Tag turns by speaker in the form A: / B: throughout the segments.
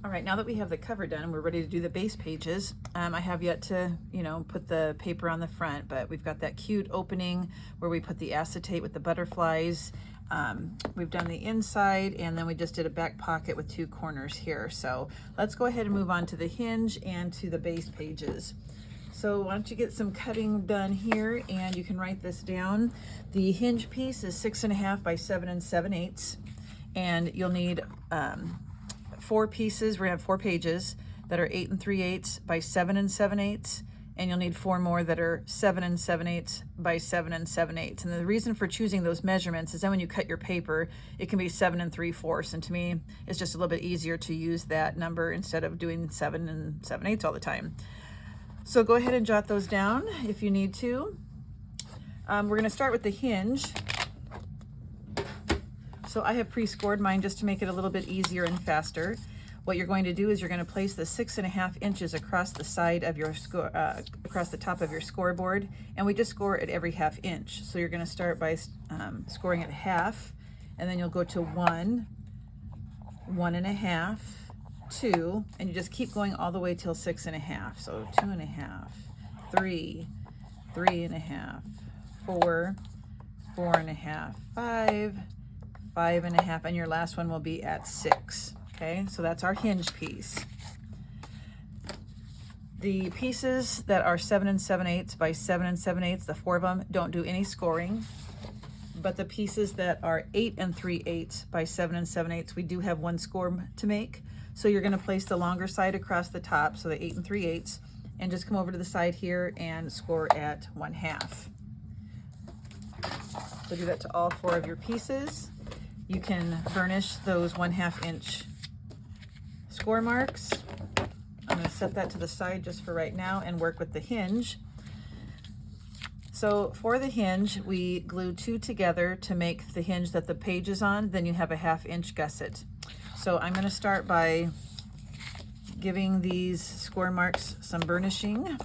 A: All right, now that we have the cover done, we're ready to do the base pages. I have yet to, put the paper on the front, but we've got that cute opening where we put the acetate with the butterflies. We've done the inside, and then we just did a back pocket with 2 corners here. So let's go ahead and move on to the hinge and to the base pages. So why don't you get some cutting done here, and you can write this down. The hinge piece is 6.5 by 7 7/8, and you'll need 4 pieces. We're gonna have 4 pages that are 8 3/8 by 7 7/8, and you'll need 4 more that are 7 7/8 by 7 7/8. And the reason for choosing those measurements is then when you cut your paper, it can be 7 3/4. And to me, it's just a little bit easier to use that number instead of doing 7 7/8 all the time. So go ahead and jot those down if you need to. We're gonna start with the hinge. So I have pre-scored mine just to make it a little bit easier and faster. What you're going to do is you're going to place the 6.5 inches across the side of your across the top of your scoreboard, and we just score at every 1/2 inch. So you're going to start by scoring at 1/2, and then you'll go to 1, 1.5, 2, and you just keep going all the way till 6.5. So 2.5, 3, 3.5, 4, 4.5, 5, 5.5, and your last one will be at 6. Okay, so that's our hinge piece. The pieces that are 7 7/8 by 7 7/8, the 4 of them, don't do any scoring. But the pieces that are 8 3/8 by 7 7/8, we do have 1 score to make. So you're going to place the longer side across the top, so the 8 3/8, and just come over to the side here and score at 1/2. So do that to all 4 of your pieces. You can burnish those 1/2 inch score marks. I'm going to set that to the side just for right now and work with the hinge. So for the hinge, we glue 2 together to make the hinge that the page is on. Then you have a 1/2 inch gusset. So I'm going to start by giving these score marks some burnishing.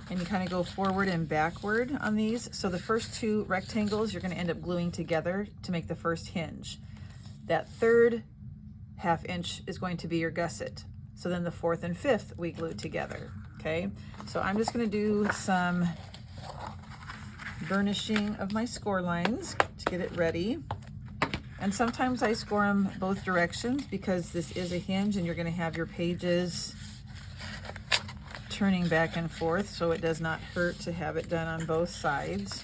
A: And you kind of go forward and backward on these. So the first 2 rectangles you're going to end up gluing together to make the first hinge. That third 1/2 inch is going to be your gusset. So then the 4th and 5th we glue together. Okay, so I'm just going to do some burnishing of my score lines to get it ready. And sometimes I score them both directions because this is a hinge and you're going to have your pages turning back and forth, so it does not hurt to have it done on both sides.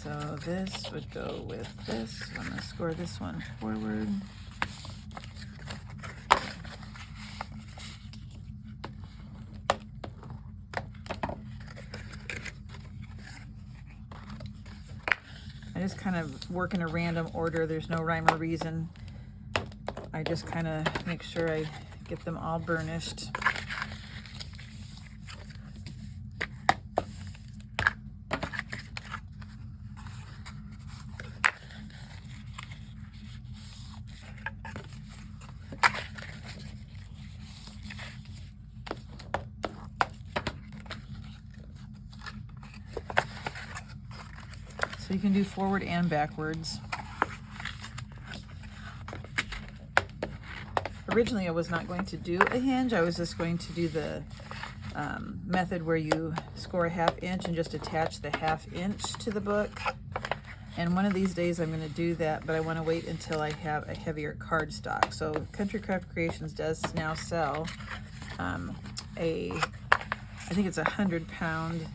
A: So this would go with this. I'm going to score this one forward. I just kind of work in a random order. There's no rhyme or reason. I just kind of make sure I get them all burnished. So you can do forward and backwards. Originally I was not going to do a hinge. I was just going to do the method where you score a 1/2 inch and just attach the 1/2 inch to the book. And one of these days I'm going to do that, but I want to wait until I have a heavier cardstock. So Country Craft Creations does now sell I think it's 100-pound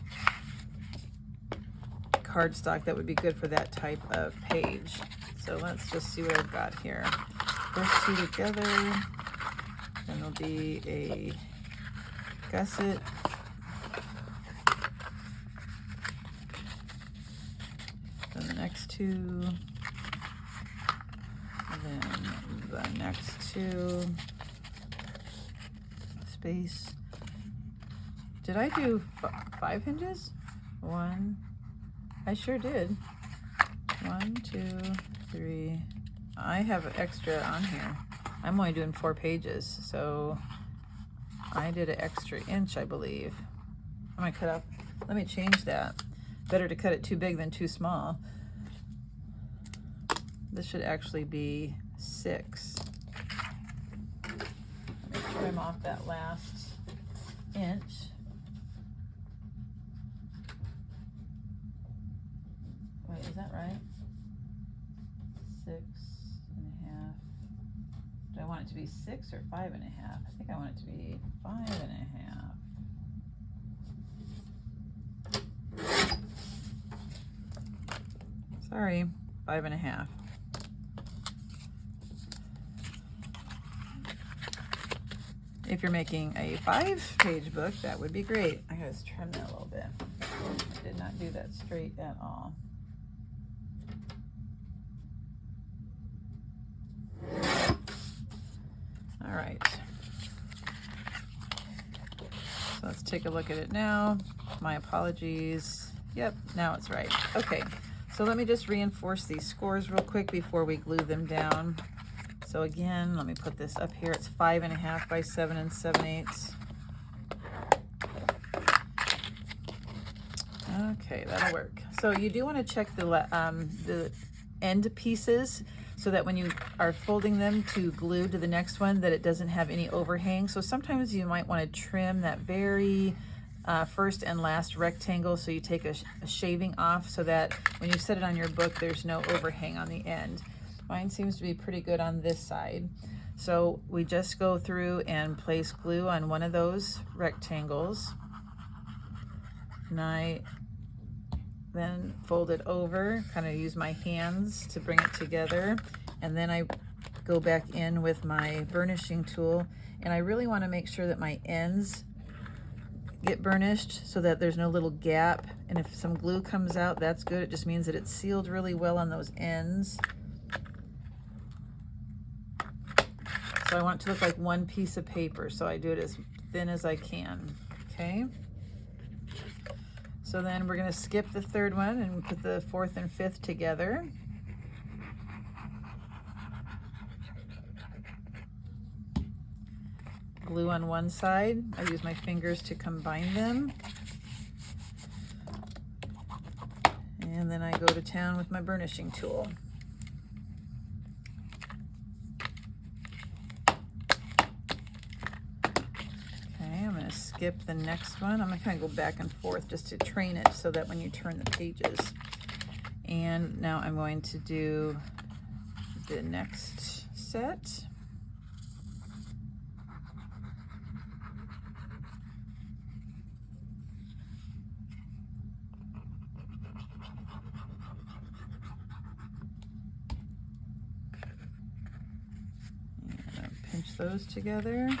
A: cardstock that would be good for that type of page. So let's just see what I've got here. First 2 together, then there'll be a gusset, then the next 2, then the next 2, space. Did I do 5 hinges? 1, I sure did. 1, 2, 3. I have extra on here. I'm only doing 4 pages, so I did an extra inch, I believe. I might cut off. Let me change that. Better to cut it too big than too small. This should actually be 6. Let me trim off that last inch. Wait, is that right? 6.5. Do I want it to be 6 or 5.5? I think I want it to be 5.5. Sorry, 5.5. If you're making a 5-page book, that would be great. I gotta just trim that a little bit. I did not do that straight at all. All right. So let's take a look at it now. My apologies. Yep, now it's right. Okay, so let me just reinforce these scores real quick before we glue them down. So again, let me put this up here. It's 5.5 by 7 7/8. Okay, that'll work. So you do want to check the end pieces so that when you are folding them to glue to the next one, that it doesn't have any overhang. So sometimes you might want to trim that very first and last rectangle, so you take a shaving off so that when you set it on your book, there's no overhang on the end. Mine seems to be pretty good on this side. So we just go through and place glue on one of those rectangles. And I then fold it over, kind of use my hands to bring it together. And then I go back in with my burnishing tool. And I really want to make sure that my ends get burnished so that there's no little gap. And if some glue comes out, that's good. It just means that it's sealed really well on those ends. So I want it to look like one piece of paper, so I do it as thin as I can, okay? So then we're gonna skip the third one and put the fourth and fifth together. Glue on one side. I use my fingers to combine them. And then I go to town with my burnishing tool. Skip the next one. I'm gonna kind of go back and forth just to train it so that when you turn the pages. And now I'm going to do the next set. And I'll pinch those together.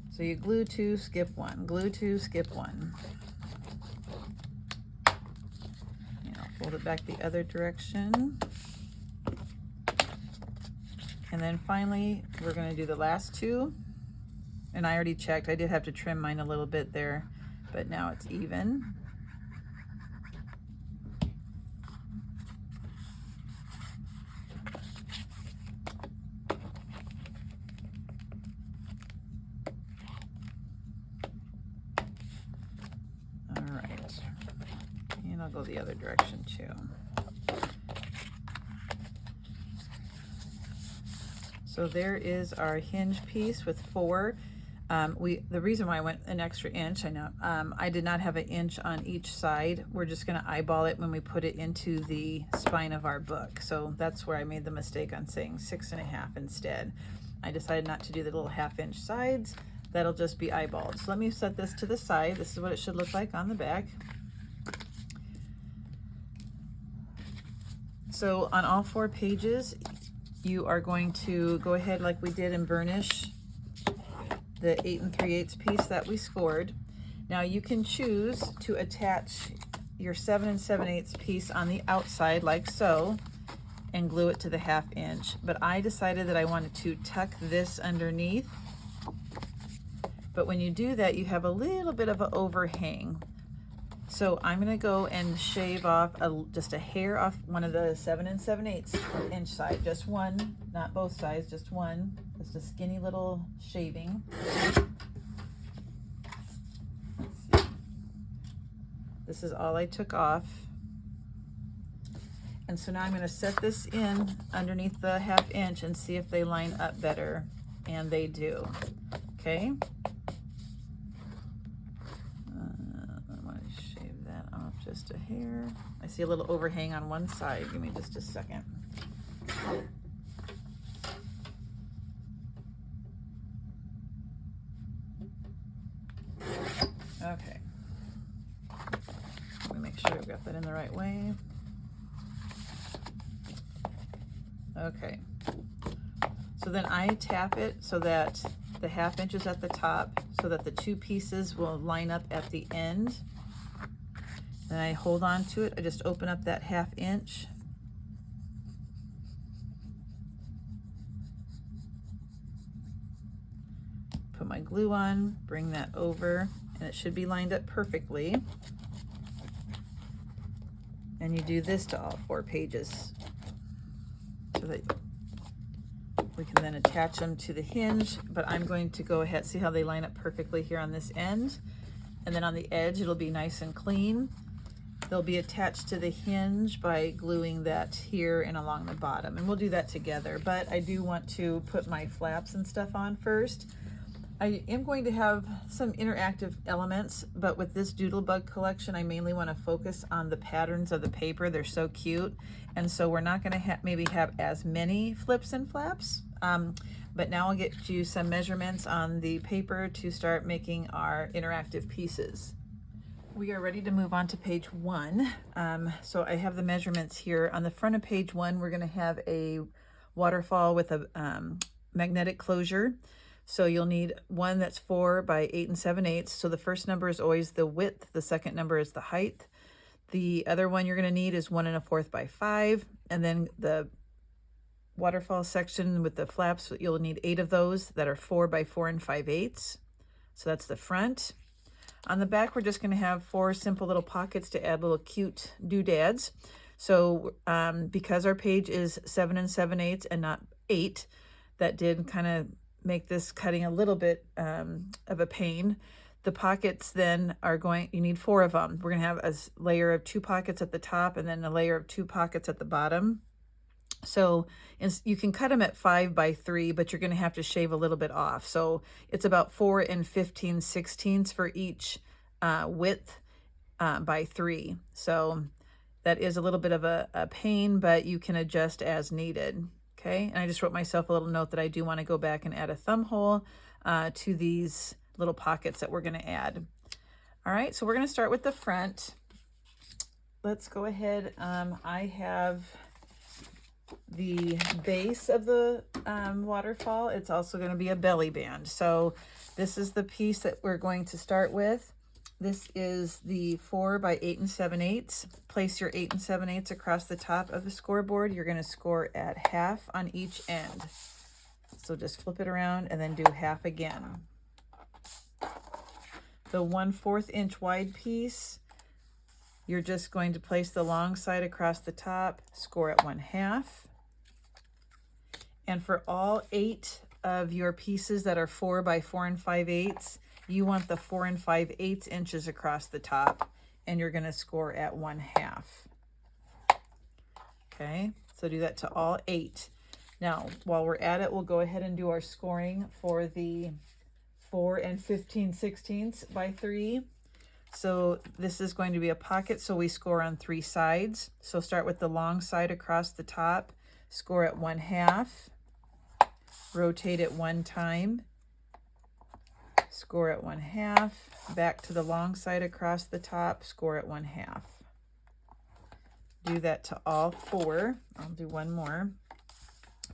A: So you glue 2, skip 1, glue 2, skip 1. And I'll fold it back the other direction. And then finally, we're going to do the last 2. And I already checked. I did have to trim mine a little bit there, but now it's even. I'll go the other direction too. So there is our hinge piece with 4. The reason why I went an extra inch, I know, I did not have an inch on each side. We're just going to eyeball it when we put it into the spine of our book. So that's where I made the mistake on saying 6.5 instead. I decided not to do the little 1/2 inch sides. That'll just be eyeballed. So let me set this to the side. This is what it should look like on the back. So on all 4 pages, you are going to go ahead like we did and burnish the 8 3/8 piece that we scored. Now you can choose to attach your 7 7/8 piece on the outside like so and glue it to the 1/2 inch. But I decided that I wanted to tuck this underneath. But when you do that, you have a little bit of an overhang. So I'm going to go and shave off just a hair off one of the 7 7/8 inch side. Just one, not both sides, just one. Just a skinny little shaving. This is all I took off. And so now I'm going to set this in underneath the 1/2 inch and see if they line up better. And they do. Okay. I want to shave that off just a hair. I see a little overhang on one side. Give me just a second. Okay. Let me make sure I've got that in the right way. Okay. So then I tap it so that the 1/2 inch is at the top, so that the 2 pieces will line up at the end. Then I hold on to it. I just open up that 1/2 inch. Put my glue on, bring that over, and it should be lined up perfectly. And you do this to all 4 pages so that we can then attach them to the hinge. But I'm going to go ahead, see how they line up perfectly here on this end. And then on the edge, it'll be nice and clean. They'll be attached to the hinge by gluing that here and along the bottom. And we'll do that together. But I do want to put my flaps and stuff on first. I am going to have some interactive elements, but with this Doodlebug collection, I mainly want to focus on the patterns of the paper. They're so cute. And so we're not going to maybe have as many flips and flaps, but now I'll get you some measurements on the paper to start making our interactive pieces. We are ready to move on to page 1. So I have the measurements here. On the front of page 1, we're going to have a waterfall with a magnetic closure. So you'll need one that's 4 by 8 7/8. So the first number is always the width. The second number is the height. The other one you're going to need is 1 1/4 by 5. And then the waterfall section with the flaps, you'll need 8 of those that are 4 by 4 5/8. So that's the front. On the back, we're just going to have 4 simple little pockets to add little cute doodads. So because our page is 7 7/8 and not 8, that did kind of make this cutting a little bit of a pain. The pockets then are you need 4 of them. We're going to have a layer of 2 pockets at the top and then a layer of 2 pockets at the bottom. So you can cut them at 5 by 3, but you're going to have to shave a little bit off. So it's about 4 15/16 for each width by 3. So that is a little bit of a pain, but you can adjust as needed. Okay, and I just wrote myself a little note that I do want to go back and add a thumb hole to these little pockets that we're going to add. All right, so we're going to start with the front. Let's go ahead. I have the base of the waterfall. It's also going to be a belly band. So this is the piece that we're going to start with. This is the 4 by 8 7/8. Place your 8 7/8 across the top of the scoreboard. You're going to score at 1/2 on each end. So just flip it around and then do 1/2 again. The 1/4 inch wide piece, you're just going to place the long side across the top, score at 1/2. And for all 8 of your pieces that are 4 by 4 5/8, you want the 4 5/8 inches across the top, and you're going to score at 1/2. Okay, so do that to all 8. Now, while we're at it, we'll go ahead and do our scoring for the 4 15/16 by 3. So this is going to be a pocket, so we score on 3 sides. So start with the long side across the top, score at 1/2, rotate it 1 time, score at 1/2, back to the long side across the top, score at 1/2. Do that to all 4. I'll do one more.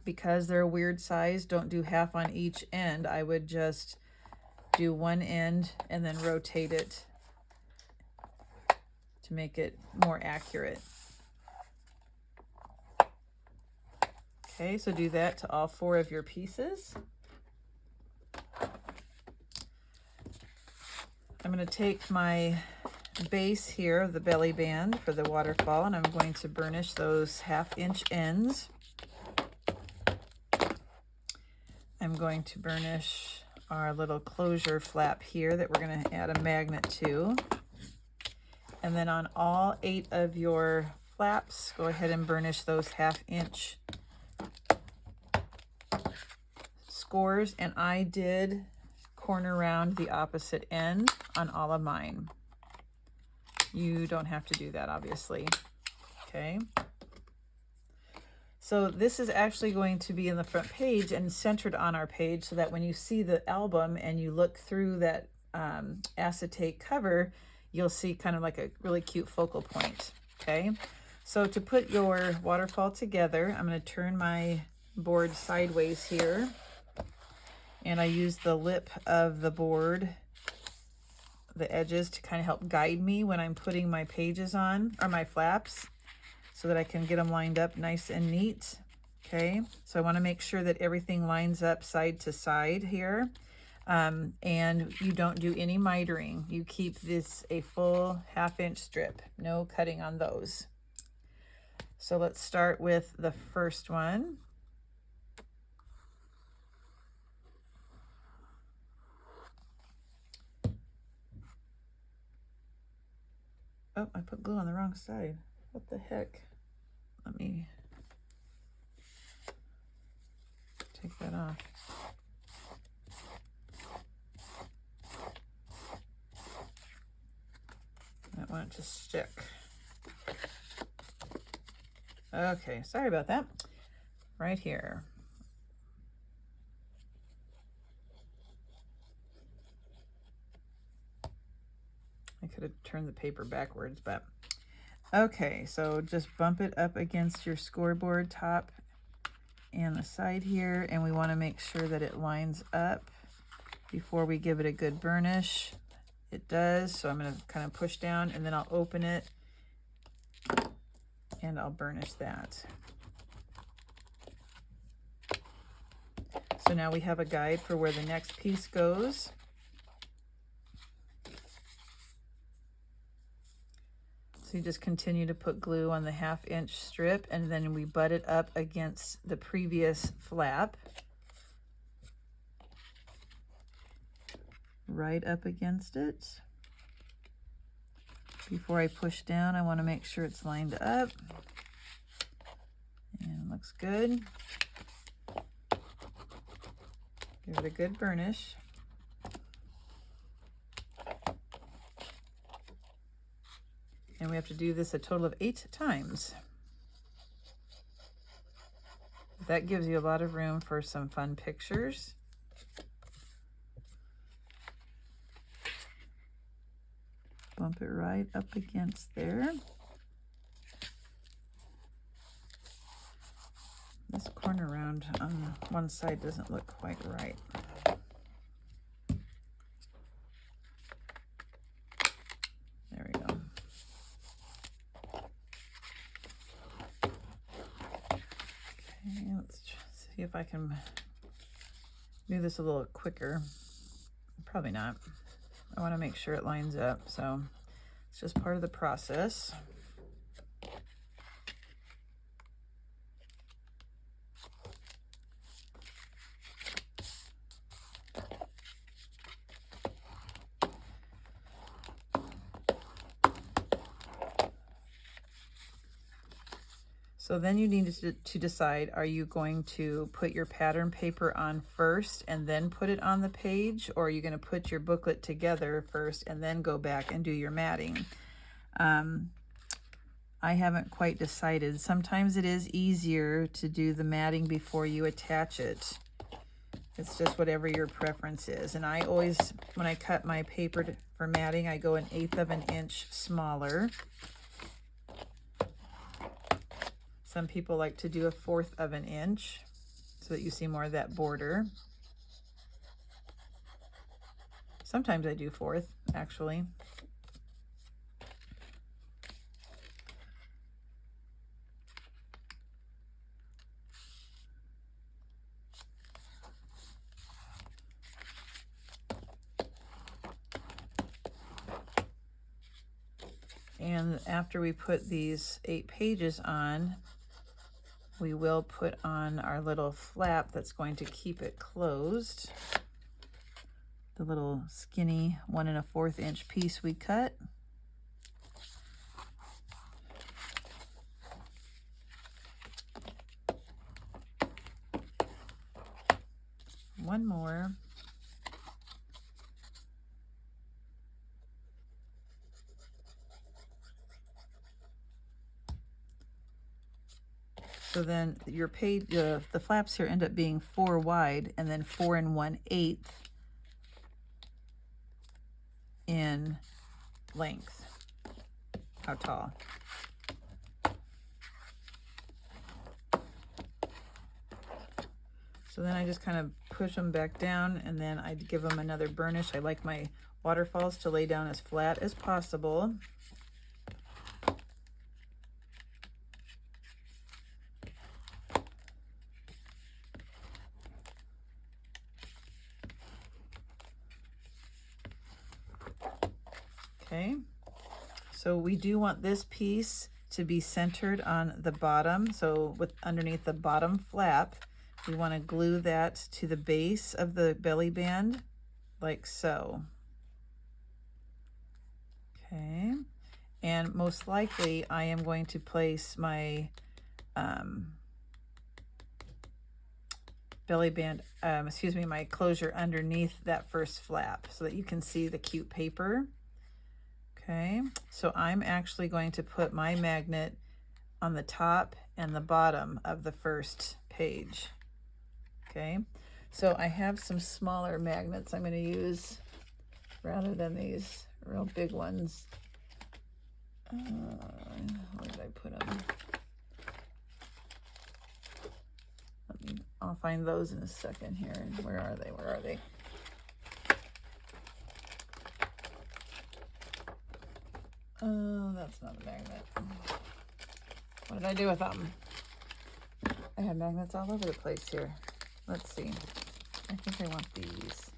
A: Because they're a weird size, don't do 1/2 on each end. I would just do one end and then rotate it to make it more accurate. Okay, so do that to all 4 of your pieces. I'm going to take my base here, the belly band for the waterfall, and I'm going to burnish those 1/2 inch ends. I'm going to burnish our little closure flap here that we're going to add a magnet to. And then on all 8 of your flaps, go ahead and burnish those 1/2 inch scores. And I did corner round the opposite end on all of mine. You don't have to do that, obviously. Okay. So this is actually going to be in the front page and centered on our page, so that when you see the album and you look through that acetate cover, you'll see kind of like a really cute focal point. Okay. So to put your waterfall together, I'm going to turn my board sideways here. And I use the lip of the board, the edges, to kind of help guide me when I'm putting my pages on, or my flaps, so that I can get them lined up nice and neat. Okay, so I want to make sure that everything lines up side to side here. And you don't do any mitering. You keep this a full 1/2 inch strip, no cutting on those. So let's start with the first one. Oh, I put glue on the wrong side. What the heck? Let me take that off. I want it to stick. Okay, sorry about that. Right here. I could have turned the paper backwards, but okay, so just bump it up against your scoreboard top and the side here, and we want to make sure that it lines up before we give it a good burnish. It does, so I'm going to kind of push down, and then I'll open it and I'll burnish that. So now we have a guide for where the next piece goes. So you just continue to put glue on the 1/2 inch strip, and then we butt it up against the previous flap. Right up against it. Before I push down, I want to make sure it's lined up. And it looks good. Give it a good burnish. And we have to do this a total of 8 times. That gives you a lot of room for some fun pictures. Bump it right up against there. This corner round on one side doesn't look quite right. There we go. Okay, let's see if I can do this a little quicker. Probably not. I want to make sure it lines up, so it's just part of the process. So then you need to decide, are you going to put your pattern paper on first and then put it on the page, or are you going to put your booklet together first and then go back and do your matting? I haven't quite decided. Sometimes it is easier to do the matting before you attach it. It's just whatever your preference is. And I always, when I cut my paper for matting, I go 1/8 of an inch smaller. Some people like to do 1/4 of an inch so that you see more of that border. Sometimes I do 1/4, actually. And after we put these 8 pages on, we will put on our little flap that's going to keep it closed. The little skinny 1 1/4 inch piece we cut. one more. So then your page, the flaps here end up being 4 wide and then 4 1/8 in length. How tall? So then I just kind of push them back down, and then I give them another burnish. I like my waterfalls to lay down as flat as possible. Okay, so we do want this piece to be centered on the bottom. So with underneath the bottom flap, we want to glue that to the base of the belly band, like so. Okay, and most likely I am going to place my belly band, my closure underneath that first flap so that you can see the cute paper. Okay, so I'm actually going to put my magnet on the top and the bottom of the first page. Okay, so I have some smaller magnets I'm going to use rather than these real big ones. Where did I put them? I'll find those in a second here. Where are they? Where are they? Oh, that's not a magnet. What did I do with them? I had magnets all over the place here. Let's see. I think I want these.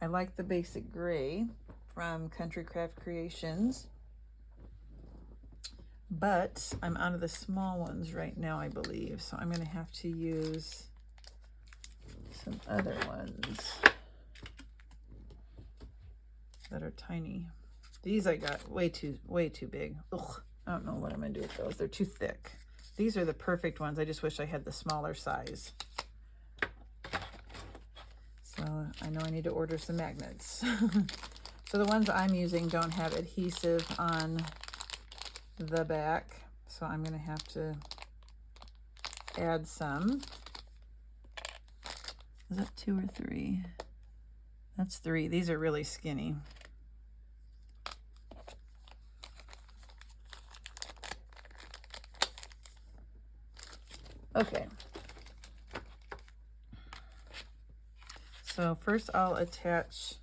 A: I like the basic gray from Country Craft Creations, but I'm out of the small ones right now, I believe. So I'm going to have to use some other ones that are tiny. These I got way too big. Ugh, I don't know what I'm going to do with those. They're too thick. These are the perfect ones. I just wish I had the smaller size. So I know I need to order some magnets. So the ones I'm using don't have adhesive on the back, so I'm going to have to add some. Is that 2 or 3? That's 3. These are really skinny. Okay. So first I'll attach,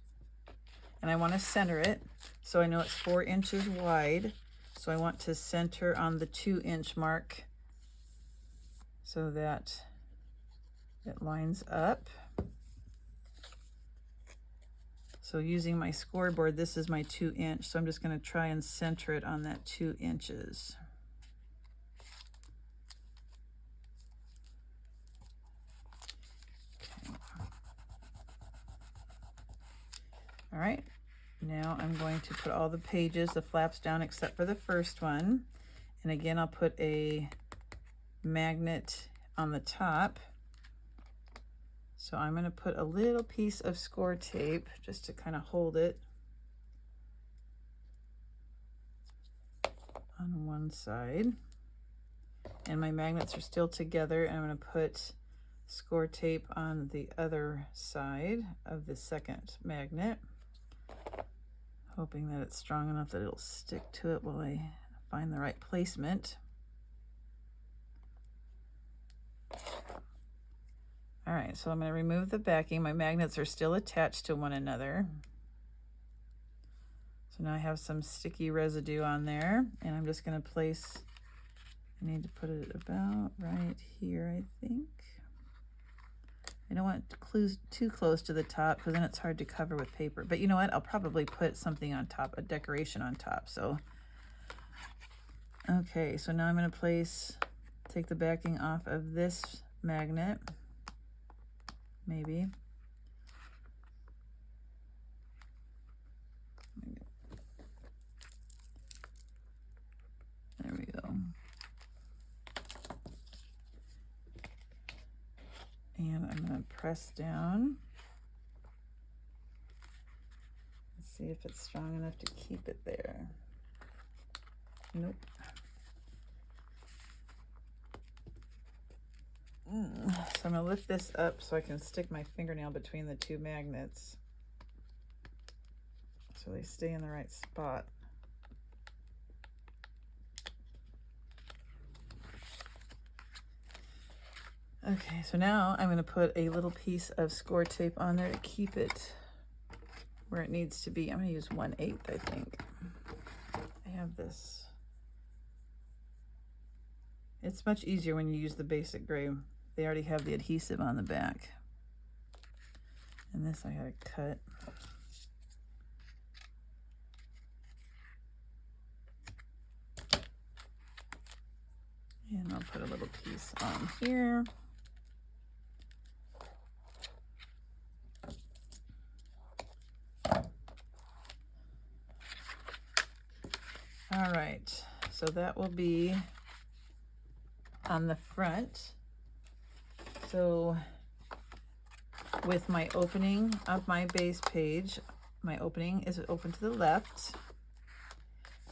A: and I want to center it, so I know it's 4 inches wide. So I want to center on the 2-inch mark so that it lines up. So using my scoreboard, this is my 2-inch, so I'm just going to try and center it on that 2 inches. Okay. All right. Now I'm going to put all the pages, the flaps down except for the first one. And again, I'll put a magnet on the top. So I'm going to put a little piece of score tape just to kind of hold it on one side. And my magnets are still together, and I'm going to put score tape on the other side of the second magnet, hoping that it's strong enough that it'll stick to it while I find the right placement. All right, so I'm going to remove the backing. My magnets are still attached to one another. So now I have some sticky residue on there, and I'm just going to place, I need to put it about right here, I think. I don't want it too close to the top because then it's hard to cover with paper. But you know what? I'll probably put something on top, a decoration on top. So, okay, so now I'm going to take the backing off of this magnet, maybe. And I'm going to press down. Let's see if it's strong enough to keep it there. Nope. So I'm going to lift this up so I can stick my fingernail between the two magnets so they stay in the right spot. Okay, so now I'm going to put a little piece of score tape on there to keep it where it needs to be. I'm going to use 1/8, I think. I have this. It's much easier when you use the basic gray. They already have the adhesive on the back. And this I had to cut. And I'll put a little piece on here. All right, so that will be on the front. So with my opening of my base page, my opening is open to the left.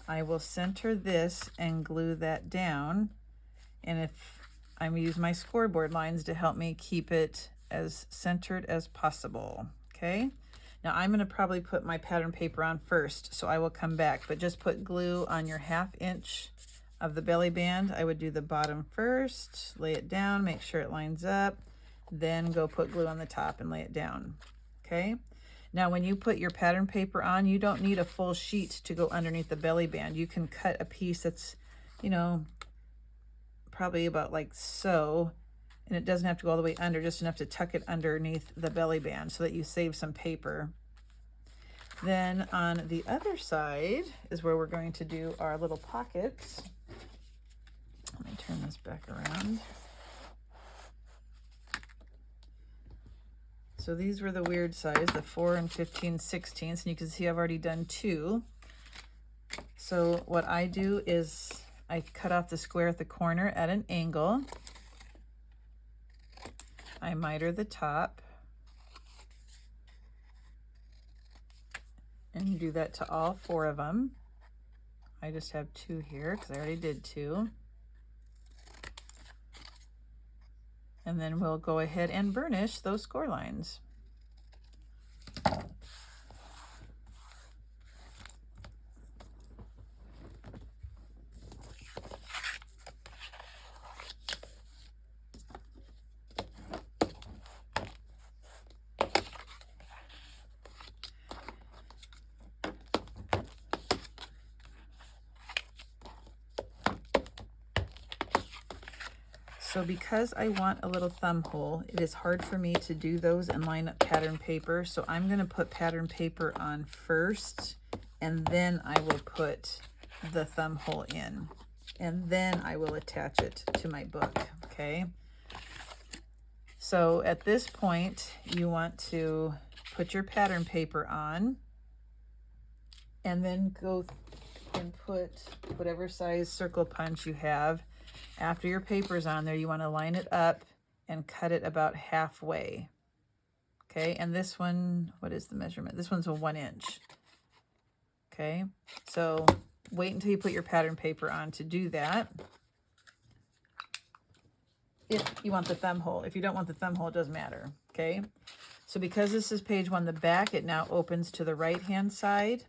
A: I will center this and glue that down. And if I'm use my scoreboard lines to help me keep it as centered as possible, okay? Now I'm gonna probably put my pattern paper on first, so I will come back, but just put glue on your 1/2 inch of the belly band. I would do the bottom first, lay it down, make sure it lines up, then go put glue on the top and lay it down, okay? Now when you put your pattern paper on, you don't need a full sheet to go underneath the belly band. You can cut a piece that's, you know, probably about like so, and it doesn't have to go all the way under, just enough to tuck it underneath the belly band so that you save some paper. Then on the other side is where we're going to do our little pockets. Let me turn this back around. So these were the weird size, the 4 and 15/16, and you can see I've already done 2. So what I do is I cut off the square at the corner at an angle. I miter the top and do that to all 4 of them. I just have 2 here because I already did 2. And then we'll go ahead and burnish those score lines. So because I want a little thumb hole, it is hard for me to do those and line up pattern paper. So I'm going to put pattern paper on first, and then I will put the thumb hole in, and then I will attach it to my book, okay? So at this point, you want to put your pattern paper on, and then go and put whatever size circle punch you have. After your paper's on there, you want to line it up and cut it about halfway. Okay, and this one, what is the measurement? This one's a 1 inch. Okay, so wait until you put your pattern paper on to do that. If you want the thumb hole. If you don't want the thumb hole, it doesn't matter. Okay, so because this is page 1, the back, it now opens to the right hand side.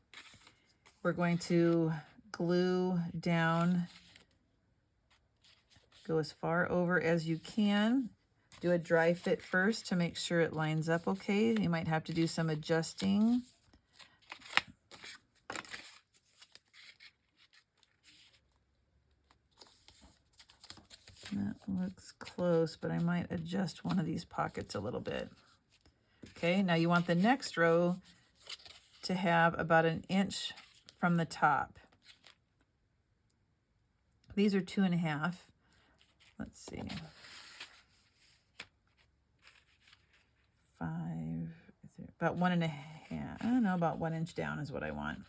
A: We're going to glue down, go as far over as you can. Do a dry fit first to make sure it lines up okay. You might have to do some adjusting. That looks close, but I might adjust one of these pockets a little bit. Okay, now you want the next row to have about 1 inch from the top. These are 2.5. Let's see. 5, about 1.5. I don't know, about 1 inch down is what I want.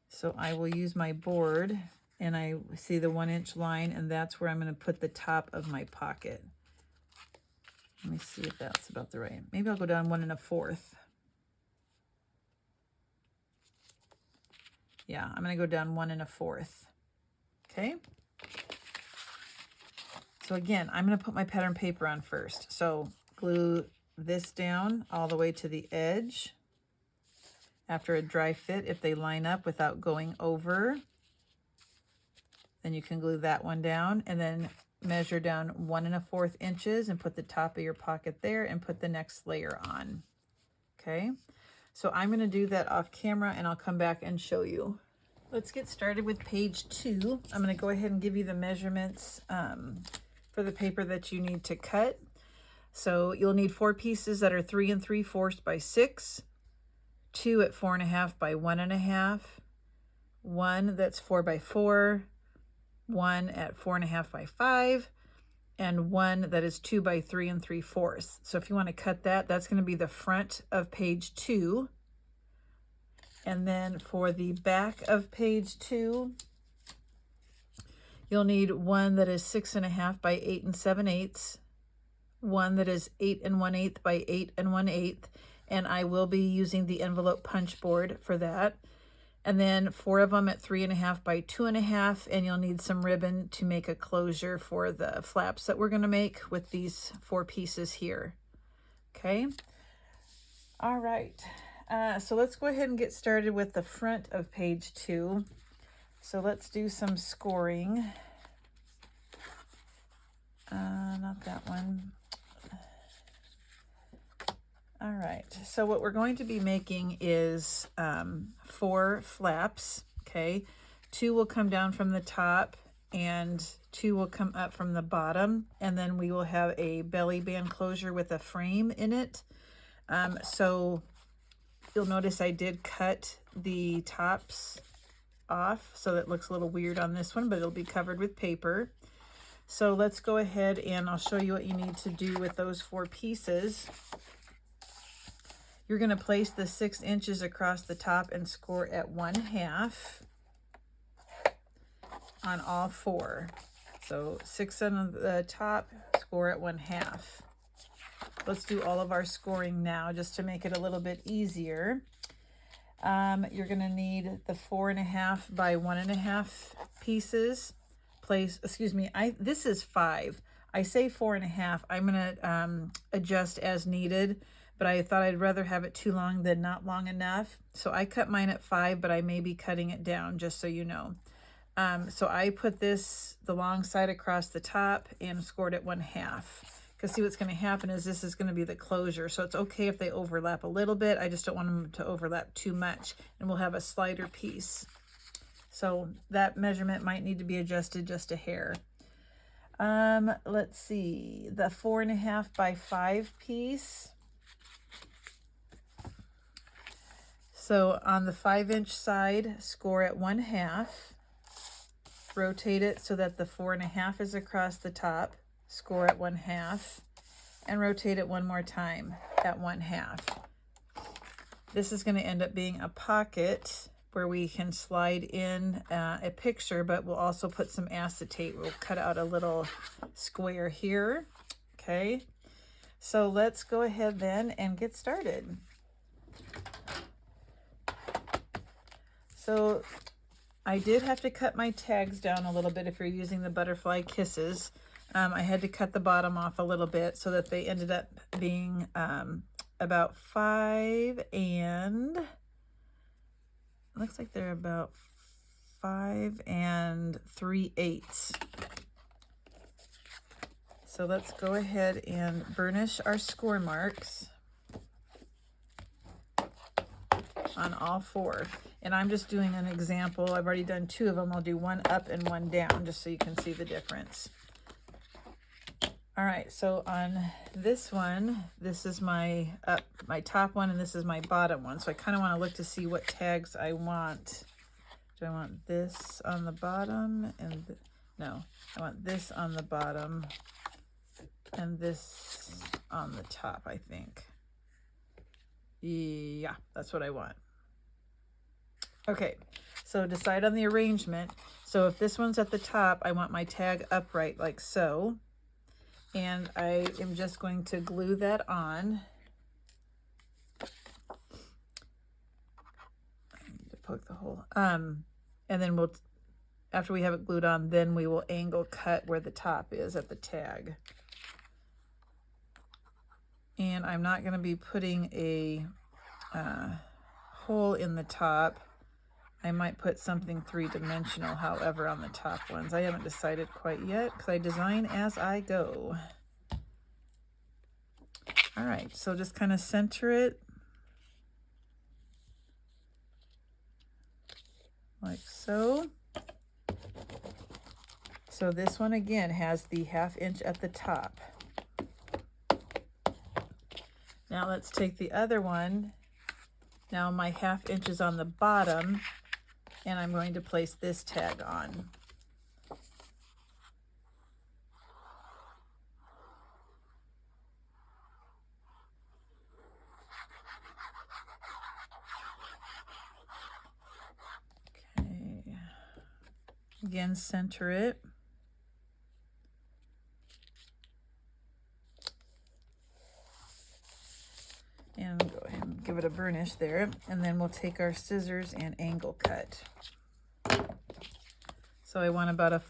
A: So I will use my board, and I see the 1 inch line, and that's where I'm going to put the top of my pocket. Let me see if that's about the right. Maybe I'll go down 1 1/4. Yeah, I'm going to go down 1 1/4. Okay. So again, I'm going to put my pattern paper on first. So glue this down all the way to the edge. After a dry fit, if they line up without going over, then you can glue that one down, and then measure down 1 1/4 inches and put the top of your pocket there and put the next layer on. Okay, so I'm going to do that off camera and I'll come back and show you. Let's get started with page 2. I'm going to go ahead and give you the measurements for the paper that you need to cut. So you'll need 4 pieces that are 3 3/4 by 6, 2 at 4 1/2 by 1 1/2, 1 that's 4 by 4, 1 at 4 1/2 by 5, and 1 that is 2 by 3 3/4. So if you want to cut that, that's going to be the front of page 2. And then for the back of page 2, you'll need 1 that is 6 1/2 by 8 7/8, 1 that is 8 1/8 by 8 1/8, and I will be using the envelope punch board for that. And then 4 of them at 3 1/2 by 2 1/2, and you'll need some ribbon to make a closure for the flaps that we're going to make with these 4 pieces here. Okay. All right. So let's go ahead and get started with the front of page 2. So let's do some scoring. Not that one. All right, so what we're going to be making is 4 flaps, okay? 2 will come down from the top and 2 will come up from the bottom, and then we will have a belly band closure with a frame in it. So you'll notice I did cut the tops off, so that looks a little weird on this one, but it'll be covered with paper. So let's go ahead and I'll show you what you need to do with those 4 pieces. You're going to place the 6 inches across the top and score at 1/2 on all 4. So 6 on the top, score at 1/2. Let's do all of our scoring now just to make it a little bit easier. You're going to need the 4 1/2 by 1 1/2 pieces. This is 5. I say 4 1/2. I'm going to adjust as needed, but I thought I'd rather have it too long than not long enough. So I cut mine at 5, but I may be cutting it down, just so you know. So I put the long side across the top and scored at 1/2. Because see, what's going to happen is this is going to be the closure. So it's okay if they overlap a little bit. I just don't want them to overlap too much. And we'll have a slider piece. So that measurement might need to be adjusted just a hair. Let's see, the 4 1/2 by 5 piece. So on the 5-inch side, score at 1/2. Rotate it so that the 4 1/2 is across the top. Score at 1/2. And rotate it one more time at 1/2. This is going to end up being a pocket where we can slide in a picture, but we'll also put some acetate. We'll cut out a little square here. Okay, so let's go ahead then and get started. So I did have to cut my tags down a little bit if you're using the butterfly kisses. I had to cut the bottom off a little bit so that they ended up being about 5 and... looks like they're about 5 3/8. So let's go ahead and burnish our score marks on all 4. And I'm just doing an example. I've already done 2 of them. I'll do 1 up and 1 down just so you can see the difference. All right, so on this one, this is my top one, and this is my bottom one. So I kind of want to look to see what tags I want. Do I want this on the bottom? No, I want this on the bottom and this on the top, I think. Yeah, that's what I want. Okay, so decide on the arrangement. So if this one's at the top, I want my tag upright like so. and I am just going to glue that on. I need to poke the hole. And then we'll, after we have it glued on, then we will angle cut where the top is at the tag. And I'm not going to be putting a hole in the top. I might put something three-dimensional, however, on the top ones. I haven't decided quite yet because I design as I go. All right, so just kind of center it like so. So this one again has the 1/2 inch at the top. Now let's take the other one. Now my 1/2 inch is on the bottom, and I'm going to place this tag on. Okay. Again, center it. And go ahead and give it a burnish there. And then we'll take our scissors and angle cut. So I want about about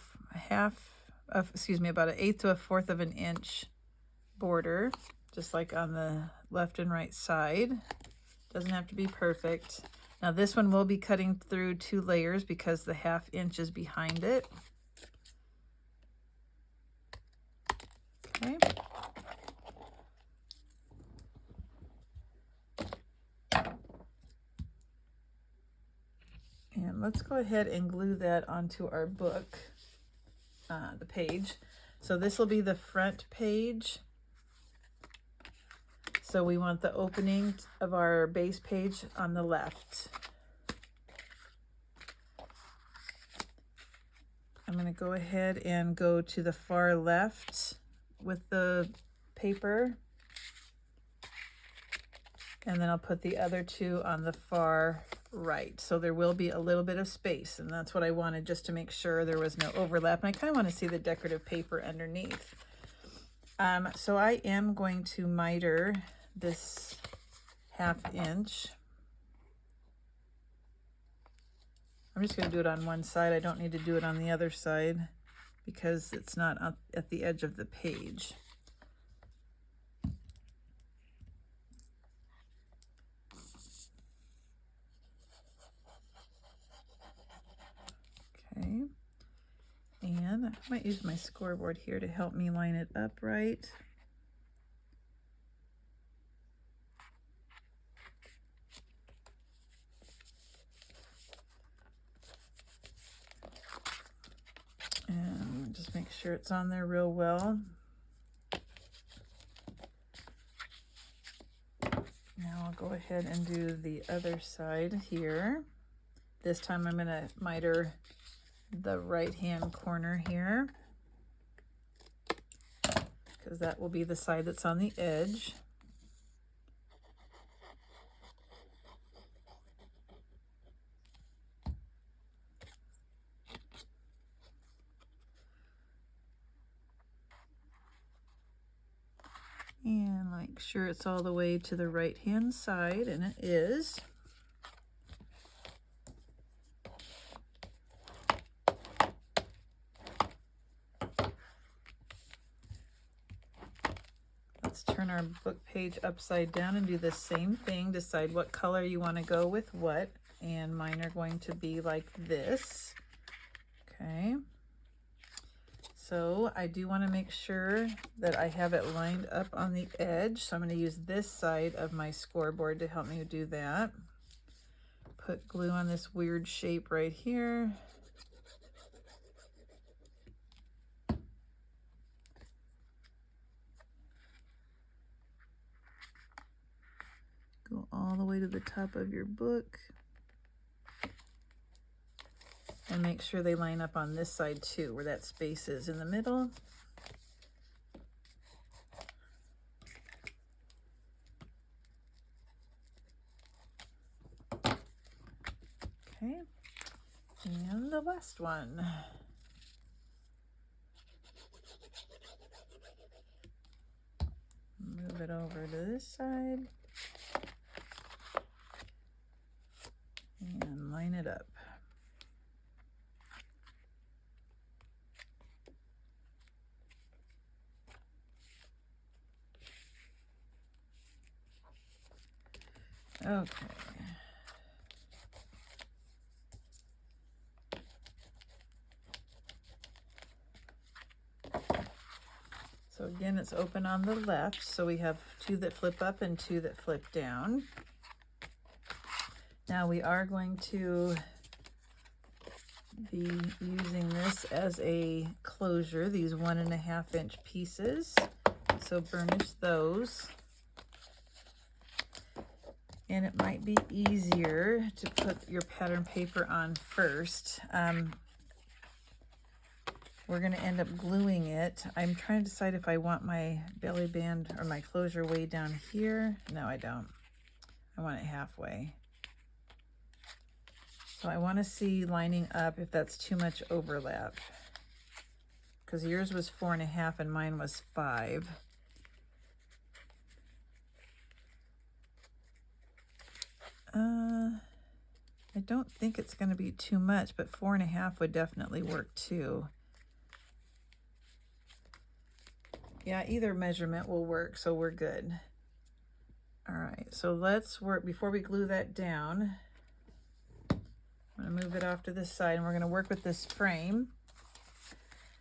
A: 1/8 to 1/4 of an inch border, just like on the left and right side. Doesn't have to be perfect. Now this one will be cutting through 2 layers because the 1/2 inch is behind it. Okay. And let's go ahead and glue that onto our book, the page. So this will be the front page. So we want the opening of our base page on the left. I'm going to go ahead and go to the far left with the paper. And then I'll put the other 2 on the far right. So there will be a little bit of space, and that's what I wanted, just to make sure there was no overlap. And I kind of want to see the decorative paper underneath. So I am going to miter this 1/2 inch. I'm just going to do it on one side. I don't need to do it on the other side because it's not at the edge of the page. Okay, and I might use my scoreboard here to help me line it up right. And just make sure it's on there real well. Now I'll go ahead and do the other side here. This time I'm going to miter the right-hand corner here, because that will be the side that's on the edge. And make sure it's all the way to the right-hand side, and it is. Let's turn our book page upside down and do the same thing. Decide what color you want to go with what, and mine are going to be like this. Okay. So I do want to make sure that I have it lined up on the edge. So I'm going to use this side of my scoreboard to help me do that. Put glue on this weird shape right here. Go all the way to the top of your book. And make sure they line up on this side too, where that space is in the middle. Okay, and the last one. Move it over to this side and line it up. Okay. So again, it's open on the left, so we have 2 that flip up and 2 that flip down. Now we are going to be using this as a closure, these 1.5 inch pieces. So burnish those. And it might be easier to put your pattern paper on first. We're going to end up gluing it. I'm trying to decide if I want my belly band or my closure way down here. No, I don't. I want it halfway. So I want to see lining up if that's too much overlap. Because yours was 4.5 and mine was 5. I don't think it's going to be too much, but 4.5 would definitely work too. Yeah, either measurement will work, so we're good. All right, so let's work, before we glue that down, I'm gonna move it off to this side and we're gonna work with this frame.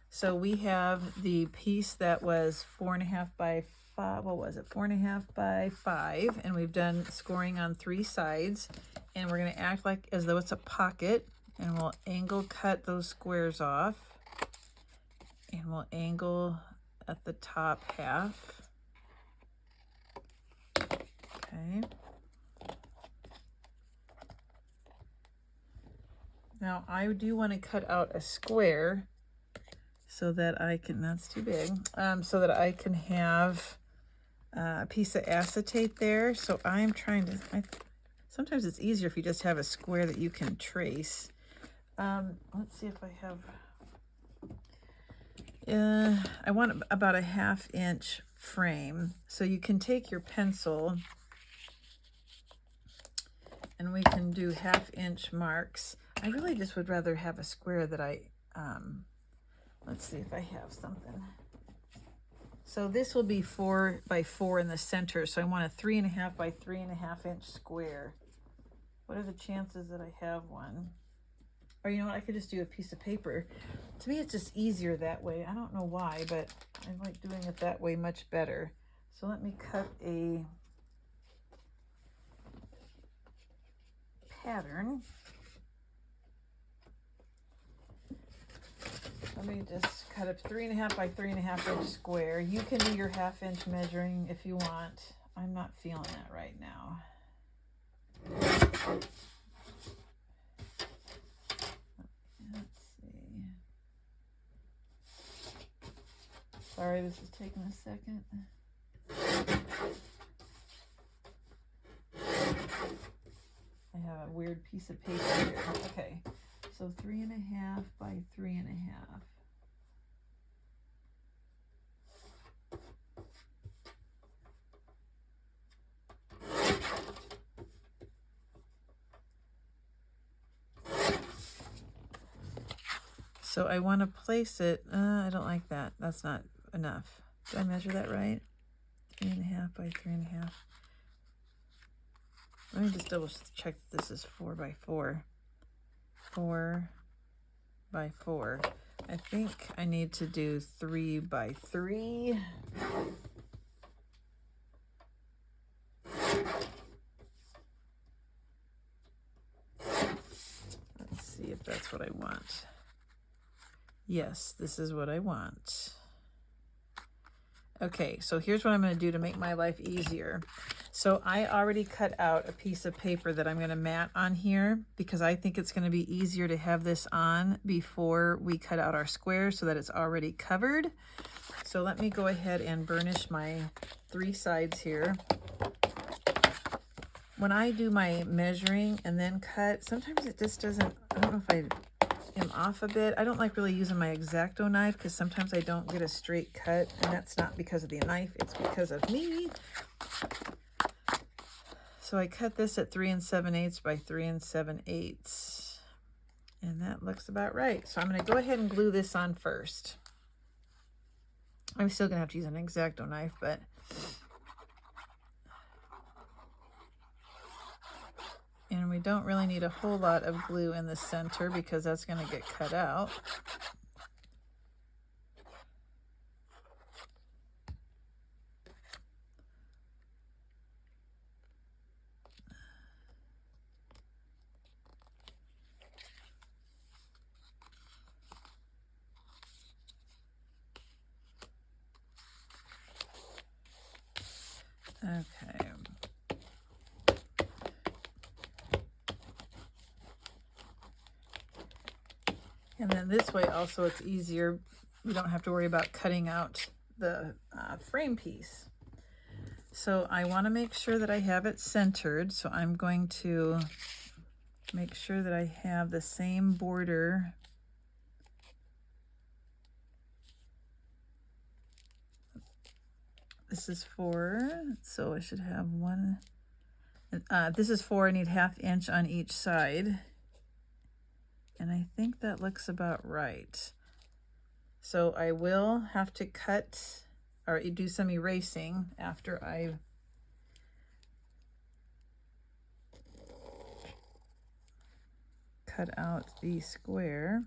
A: So we have the piece that was 4.5 by 5, what was it? 4.5 by 5, and we've done scoring on 3 sides, and we're gonna act like as though it's a pocket, and we'll angle cut those squares off, and we'll angle at the top half. Okay. Now I do want to cut out a square so that I can, that's too big, so that I can have a piece of acetate there. So I'm trying to, sometimes it's easier if you just have a square that you can trace. Let's see if I have, I want about a 1/2 inch frame. So you can take your pencil and we can do 1/2 inch marks. I really just would rather have a square that I, let's see if I have something. So this will be 4 by 4 in the center. So I want a 3.5 by 3.5 inch square. What are the chances that I have one? Or you know what, I could just do a piece of paper. To me, it's just easier that way. I don't know why, but I like doing it that way much better. So let me cut a pattern. Let me just cut a 3.5 by 3.5 inch square. You can do your 1/2 inch measuring if you want. I'm not feeling that right now. Let's see. Sorry, this is taking a second. I have a weird piece of paper here. Okay, so 3.5 by 3.5. So I want to place it, I don't like that. That's not enough. Did I measure that right? 3.5 by 3.5. Let me just double check that this is 4 by 4. 4 by 4. I think I need to do 3 by 3. Let's see if that's what I want. Yes, this is what I want. Okay, so here's what I'm going to do to make my life easier. So I already cut out a piece of paper that I'm going to mat on here because I think it's going to be easier to have this on before we cut out our squares so that it's already covered. So let me go ahead and burnish my 3 sides here. When I do my measuring and then cut, sometimes it just doesn't, I don't know if am off a bit. I don't like really using my X-Acto knife because sometimes I don't get a straight cut, and that's not because of the knife, it's because of me. So I cut this at 3 7/8 by 3 7/8, and that looks about right. So I'm going to go ahead and glue this on first. I'm still going to have to use an X-Acto knife, but and we don't really need a whole lot of glue in the center because that's going to get cut out. Okay. And then this way also it's easier. We don't have to worry about cutting out the frame piece. So I want to make sure that I have it centered. So I'm going to make sure that I have the same border. This is 4, so I should have 1. This is 4, I need 1/2 inch on each side. And I think that looks about right. So I will have to cut or do some erasing after I cut out the square.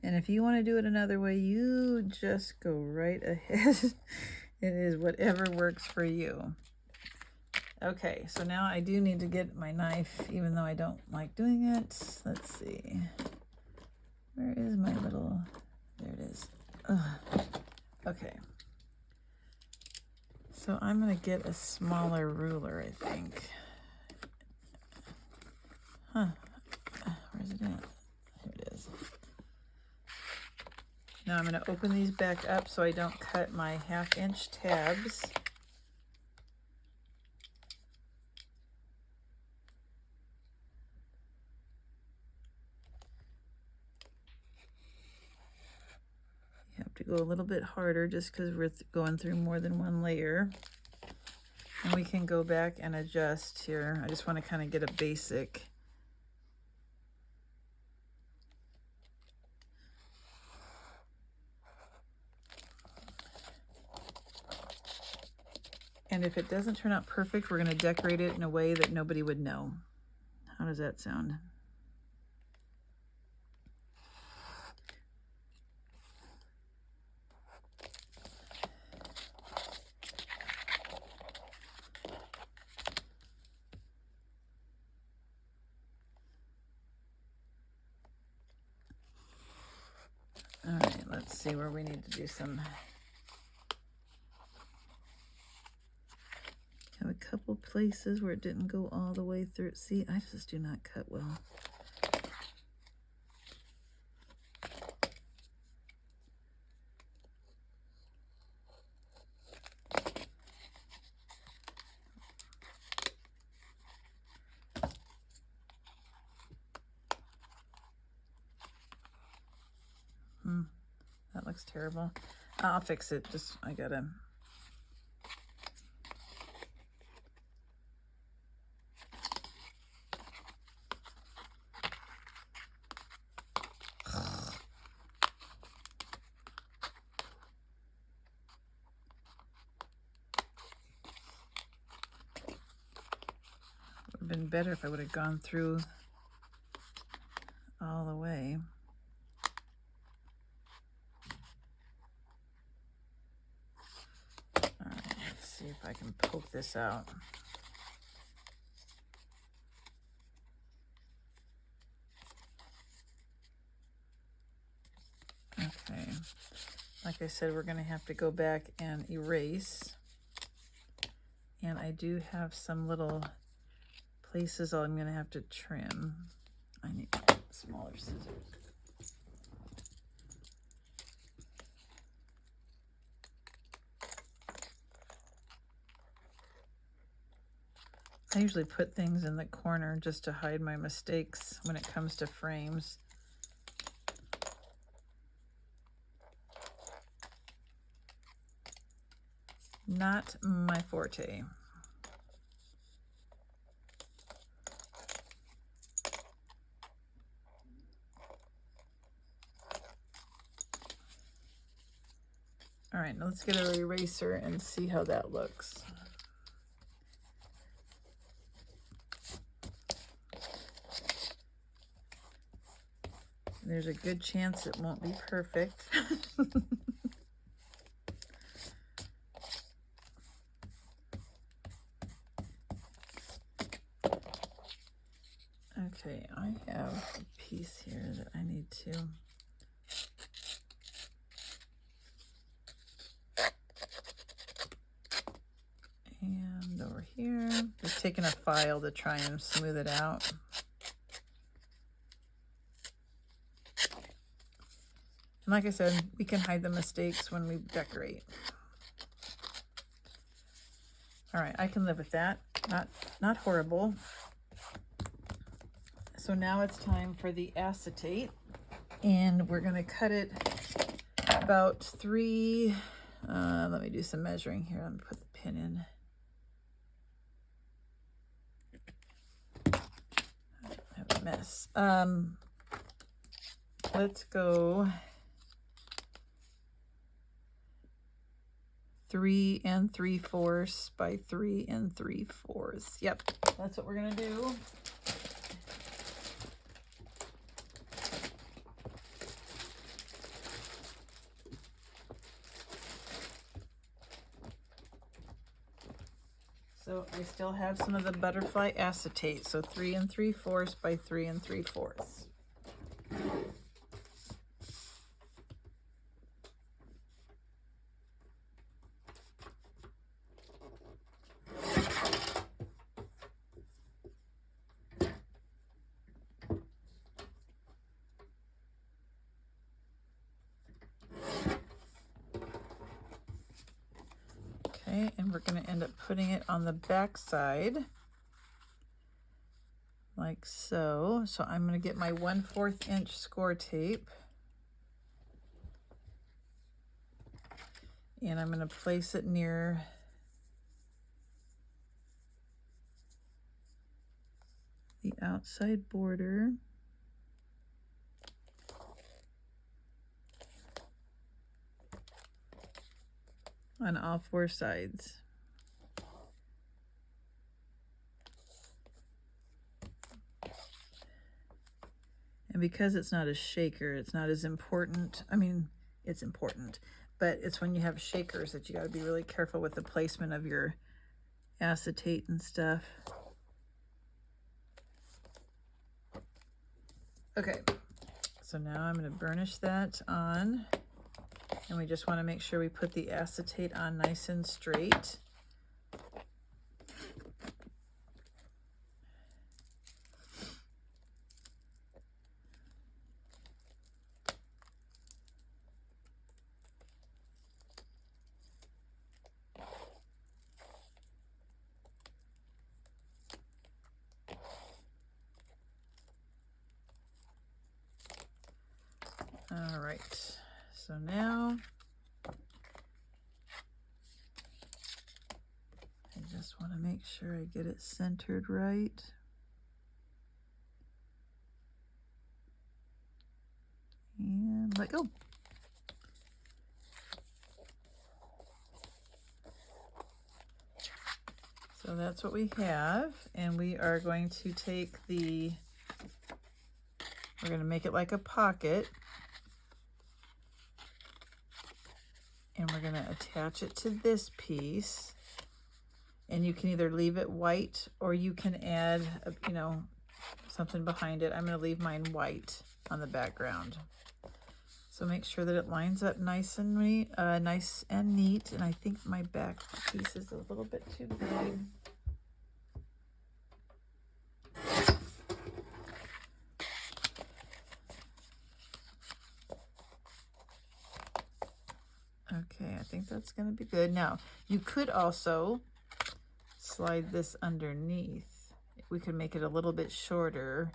A: And if you want to do it another way, you just go right ahead. It is whatever works for you. Okay, so now I do need to get my knife, even though I don't like doing it. Let's see. Where is my little... There it is. Ugh. Okay. So I'm going to get a smaller ruler, I think. Huh. Where's it at? Here it is. Now I'm going to open these back up so I don't cut my 1/2 inch tabs. You have to go a little bit harder just because we're going through more than one layer. And we can go back and adjust here. I just want to kind of get a basic. And if it doesn't turn out perfect, we're going to decorate it in a way that nobody would know. How does that sound? All right, let's see where we need to do some. Have a couple places where it didn't go all the way through. See, I just do not cut well. That looks terrible. I'll fix it. Just, I gotta. Would have been better if I would have gone through all the way. All right, let's see if I can poke this out. Okay, like I said, we're going to have to go back and erase. And I do have some little places I'm going to have to trim. I need smaller scissors. I usually put things in the corner just to hide my mistakes when it comes to frames. Not my forte. All right, now let's get an eraser and see how that looks. There's a good chance it won't be perfect. Okay, I have a piece here that I need to. And over here, just taking a file to try and smooth it out. And like I said, we can hide the mistakes when we decorate. All right, I can live with that. Not horrible. So now it's time for the acetate, and we're gonna cut it about 3, let me do some measuring here. Let me put the pin in. I have a mess. Let's go 3 3/4 by 3 3/4. Yep, that's what we're gonna do. So I still have some of the butterfly acetate. So 3 3/4 by 3 3/4. Okay, and we're going to end up putting it on the back side like so. So I'm going to get my 1/4 inch score tape, and I'm going to place it near the outside border. On all 4 sides. And because it's not a shaker, it's not as important. I mean, it's important, but it's when you have shakers that you got to be really careful with the placement of your acetate and stuff. Okay, so now I'm going to burnish that on. And we just want to make sure we put the acetate on nice and straight. All right, so now I just want to make sure I get it centered right. And let go. So that's what we have, and we are going to take we're going to make it like a pocket, and we're going to attach it to this piece. And you can either leave it white or you can add, something behind it. I'm going to leave mine white on the background. So make sure that it lines up nice and neat. And I think my back piece is a little bit too big. Okay, I think that's going to be good. Now, you could also slide this underneath. We could make it a little bit shorter.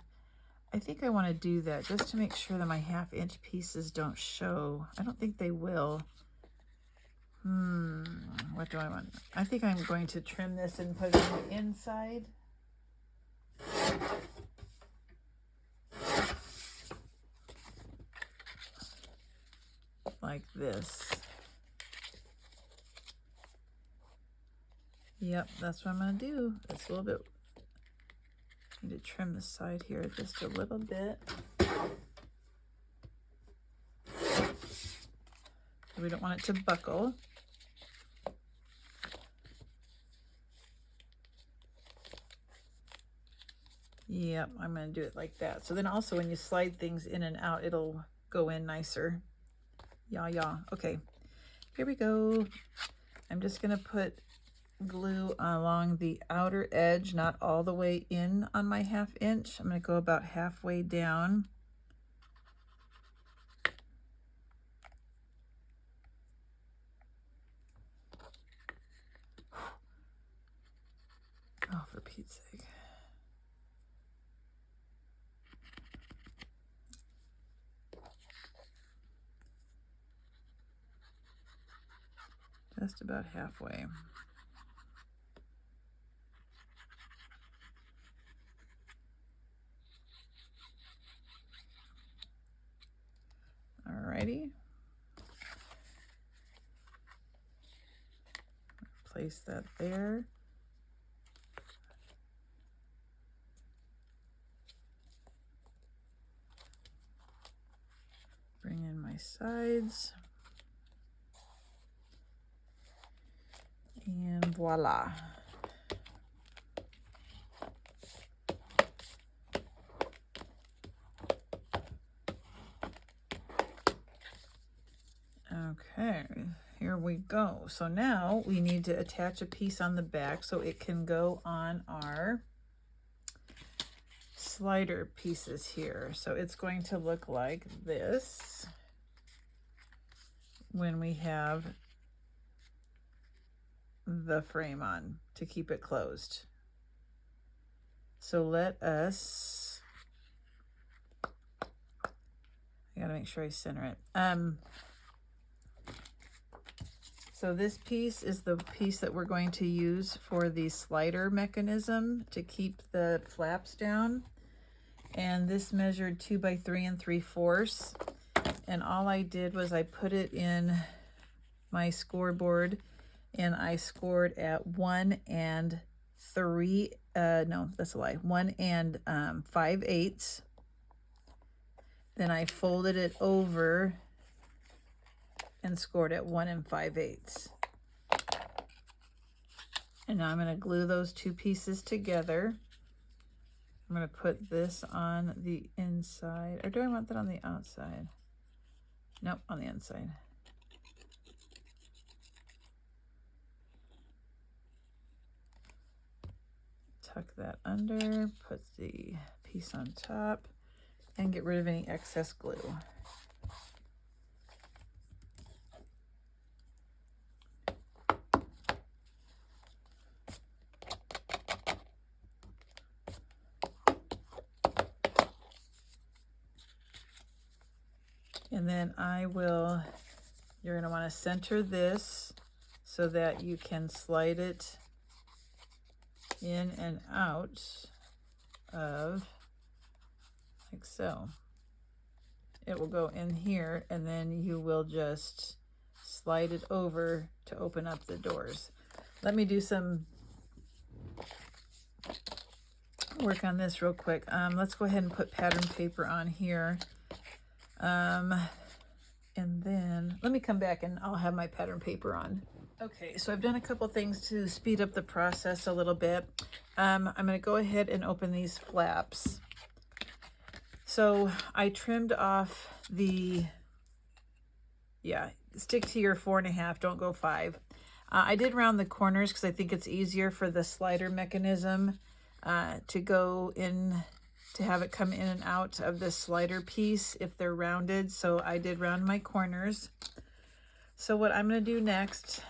A: I think I want to do that just to make sure that my 1/2 inch pieces don't show. I don't think they will. What do I want? I think I'm going to trim this and put it on the inside. Like this. Yep, that's what I'm going to do. It's a little bit, need to trim the side here just a little bit. We don't want it to buckle. Yep, I'm going to do it like that. So then also when you slide things in and out, it'll go in nicer. Yeah. Okay, here we go. I'm just going to put glue along the outer edge, not all the way in on my 1/2 inch. I'm going to go about halfway down. Oh, for Pete's sake. Just about halfway. Alrighty. Place that there. Bring in my sides. And voila. Okay, here we go. So now we need to attach a piece on the back so it can go on our slider pieces here. So it's going to look like this when we have the frame on to keep it closed. So let us, I gotta make sure I center it. So this piece is the piece that we're going to use for the slider mechanism to keep the flaps down. And this measured 2 by 3 3/4. And all I did was I put it in my scoreboard and I scored at 1 and 3, no, that's a lie, 1 and 5/8. Then I folded it over and scored at 1 and 5/8. And now I'm going to glue those two pieces together. I'm going to put this on the inside, or do I want that on the outside? Nope, on the inside. Tuck that under, put the piece on top, and get rid of any excess glue. And then you're going to want to center this so that you can slide it in and out of, like so. It will go in here and then you will just slide it over to open up the doors. Let me do some work on this real quick. Let's go ahead and put pattern paper on here. And then let me come back and I'll have my pattern paper on. Okay, so I've done a couple things to speed up the process a little bit. I'm going to go ahead and open these flaps. So I trimmed off the, stick to your 4.5, don't go 5. I did round the corners because I think it's easier for the slider mechanism to go in, to have it come in and out of the slider piece if they're rounded. So I did round my corners. So what I'm going to do next,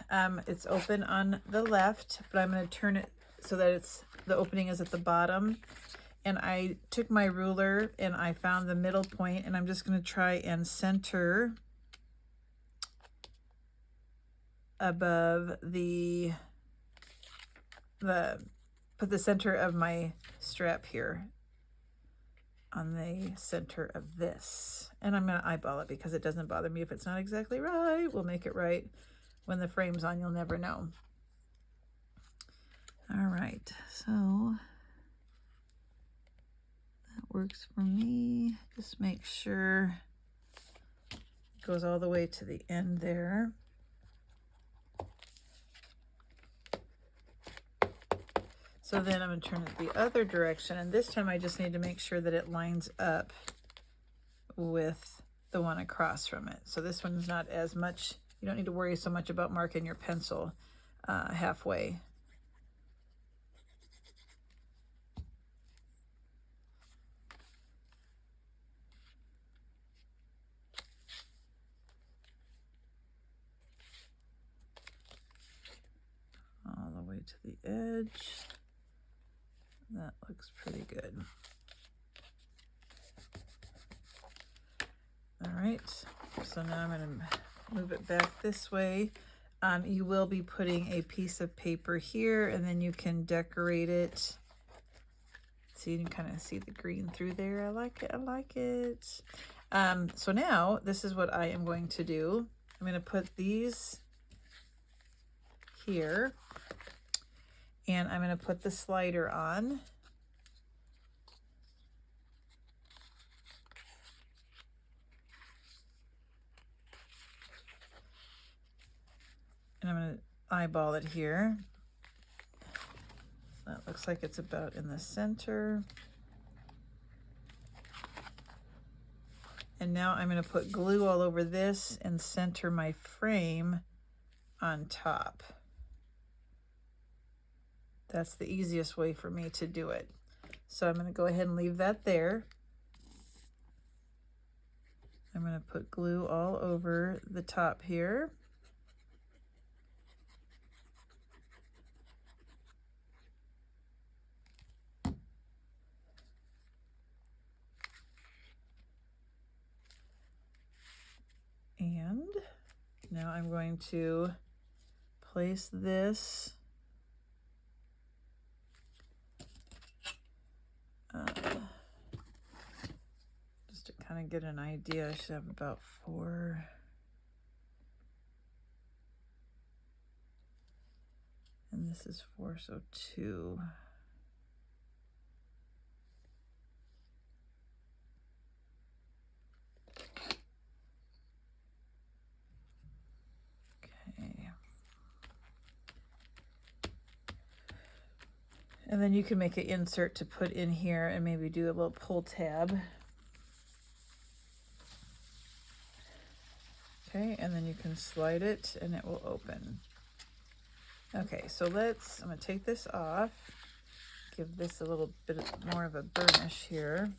A: it's open on the left, but I'm going to turn it so that it's, the opening is at the bottom. And I took my ruler and I found the middle point, and I'm just going to try and center above put the center of my strap here on the center of this. And I'm going to eyeball it because it doesn't bother me if it's not exactly right. We'll make it right. When the frame's on, you'll never know. All right, so that works for me. Just make sure it goes all the way to the end there. So then I'm going to turn it the other direction, and this time I just need to make sure that it lines up with the one across from it. So this one's not as much, you don't need to worry so much about marking your pencil halfway. All the way to the edge. That looks pretty good. All right, so now I'm going to move it back this way. You will be putting a piece of paper here, and then you can decorate it. So you can kind of see the green through there. I like it, I like it. So now this is what I am going to do. I'm going to put these here, and I'm going to put the slider on. And I'm going to eyeball it here. That looks like it's about in the center. And now I'm going to put glue all over this and center my frame on top. That's the easiest way for me to do it. So I'm going to go ahead and leave that there. I'm going to put glue all over the top here. And now I'm going to place this just to kind of get an idea. I should have about 4. And this is 4, so 2. And then you can make an insert to put in here and maybe do a little pull tab. Okay, and then you can slide it and it will open. Okay, so I'm gonna take this off, give this a little bit more of a burnish here.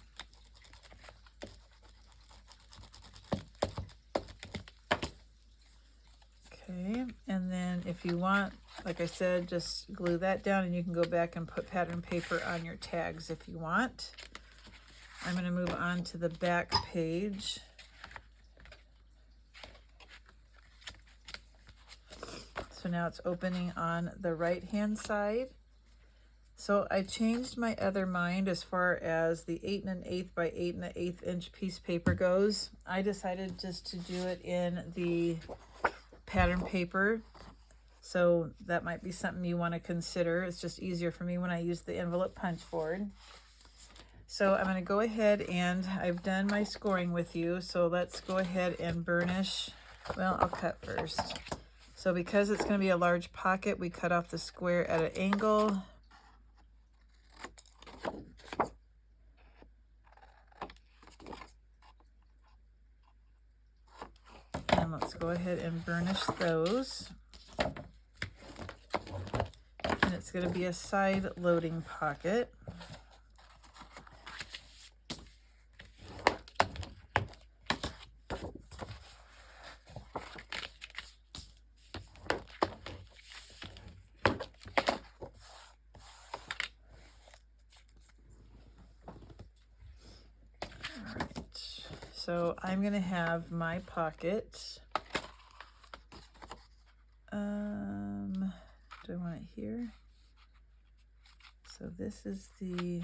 A: Okay, and then if you want, like I said, just glue that down, and you can go back and put pattern paper on your tags if you want. I'm going to move on to the back page. So now it's opening on the right hand side. So I changed my other mind as far as the 8 1/8 by 8 1/8 inch piece paper goes. I decided just to do it in the pattern paper. So that might be something you want to consider. It's just easier for me when I use the envelope punch board. So I'm going to go ahead, and I've done my scoring with you. So let's go ahead and burnish. Well, I'll cut first. So because it's going to be a large pocket, we cut off the square at an angle. And let's go ahead and burnish those. And it's going to be a side loading pocket. So I'm gonna have my pocket. Do I want it here? So this is the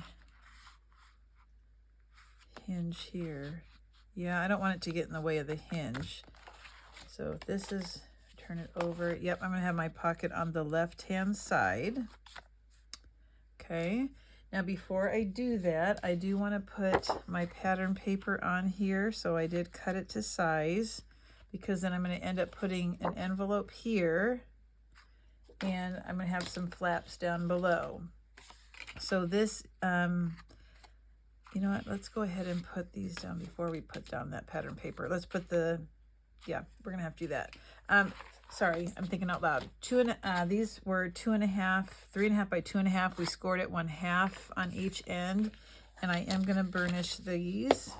A: hinge here. Yeah, I don't want it to get in the way of the hinge. So this is, turn it over. Yep, I'm gonna have my pocket on the left-hand side. Okay, now before I do that, I do wanna put my pattern paper on here. So I did cut it to size, because then I'm gonna end up putting an envelope here, and I'm gonna have some flaps down below. So this, you know what, let's go ahead and put these down before we put down that pattern paper. Let's put the, yeah, we're gonna have to do that. Sorry, I'm thinking out loud. These were 2.5, 3.5 by 2.5. We scored it 1/2 on each end, and I am gonna burnish these.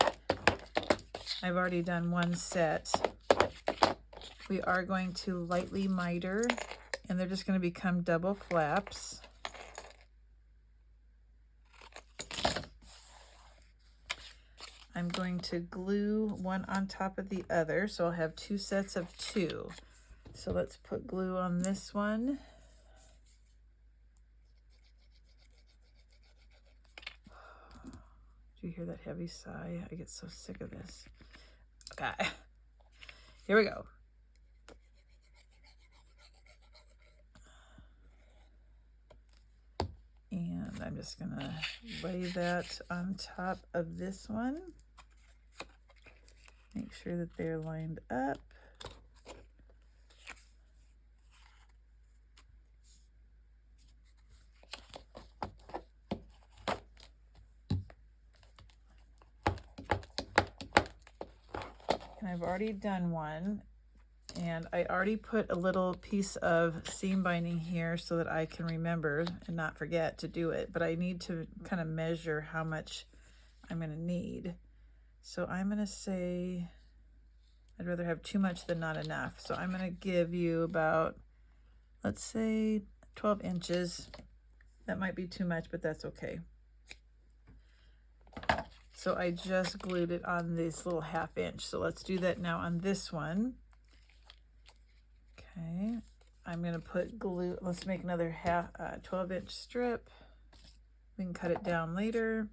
A: I've already done one set. We are going to lightly miter, and they're just gonna become double flaps. I'm going to glue one on top of the other, so I'll have 2 sets of 2. So let's put glue on this one. Do you hear that heavy sigh? I get so sick of this. Okay, here we go. And I'm just gonna lay that on top of this one. Make sure that they're lined up. And I've already done one, and I already put a little piece of seam binding here so that I can remember and not forget to do it, but I need to kind of measure how much I'm gonna need. So I'm gonna say, I'd rather have too much than not enough. So I'm gonna give you about, let's say 12 inches. That might be too much, but that's okay. So I just glued it on this little 1/2 inch. So let's do that now on this one. Okay, I'm gonna put glue, let's make another 12-inch strip. We can cut it down later.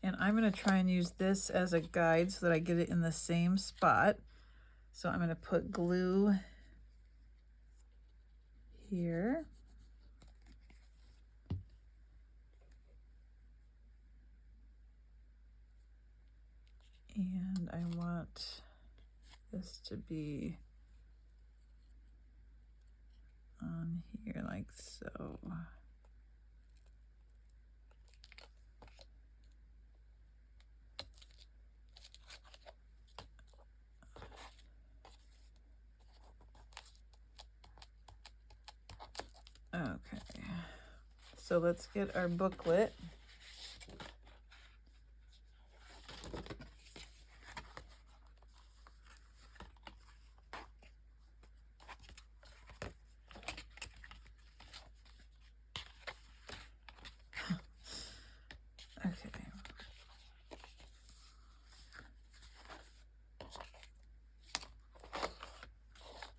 A: And I'm gonna try and use this as a guide so that I get it in the same spot. So I'm gonna put glue here. And I want this to be on here like so. Okay, so let's get our booklet. Okay.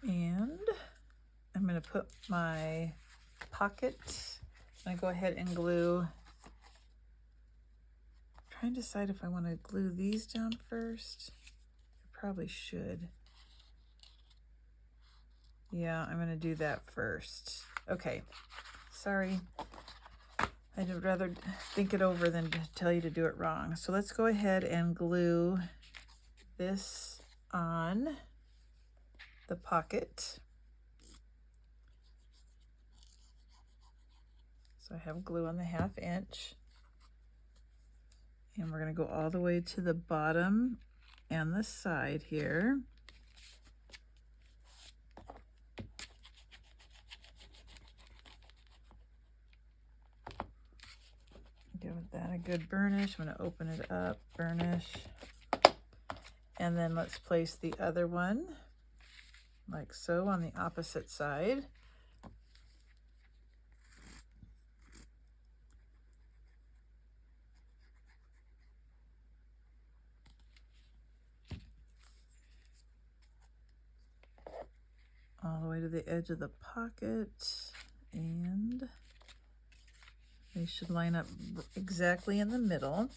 A: And I'm going to put my pocket. I'm going to go ahead and glue. Trying to decide if I want to glue these down first. I probably should. Yeah, I'm going to do that first. Okay. Sorry. I'd rather think it over than to tell you to do it wrong. So let's go ahead and glue this on the pocket. So I have glue on the 1/2 inch. And we're going to go all the way to the bottom and the side here. Give that a good burnish. I'm going to open it up, burnish. And then let's place the other one like so on the opposite side. the edge of the pocket, and they should line up exactly in the middle.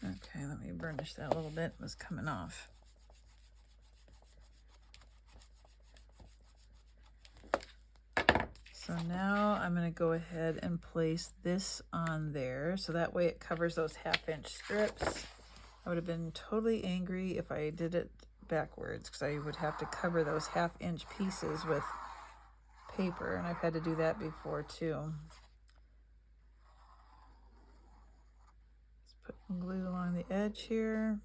A: Okay, let me burnish that a little bit. It was coming off. So now I'm going to go ahead and place this on there, so that way it covers those 1/2 inch strips. I would have been totally angry if I did it backwards, because I would have to cover those 1/2 inch pieces with paper, and I've had to do that before too. Just put glue along the edge here.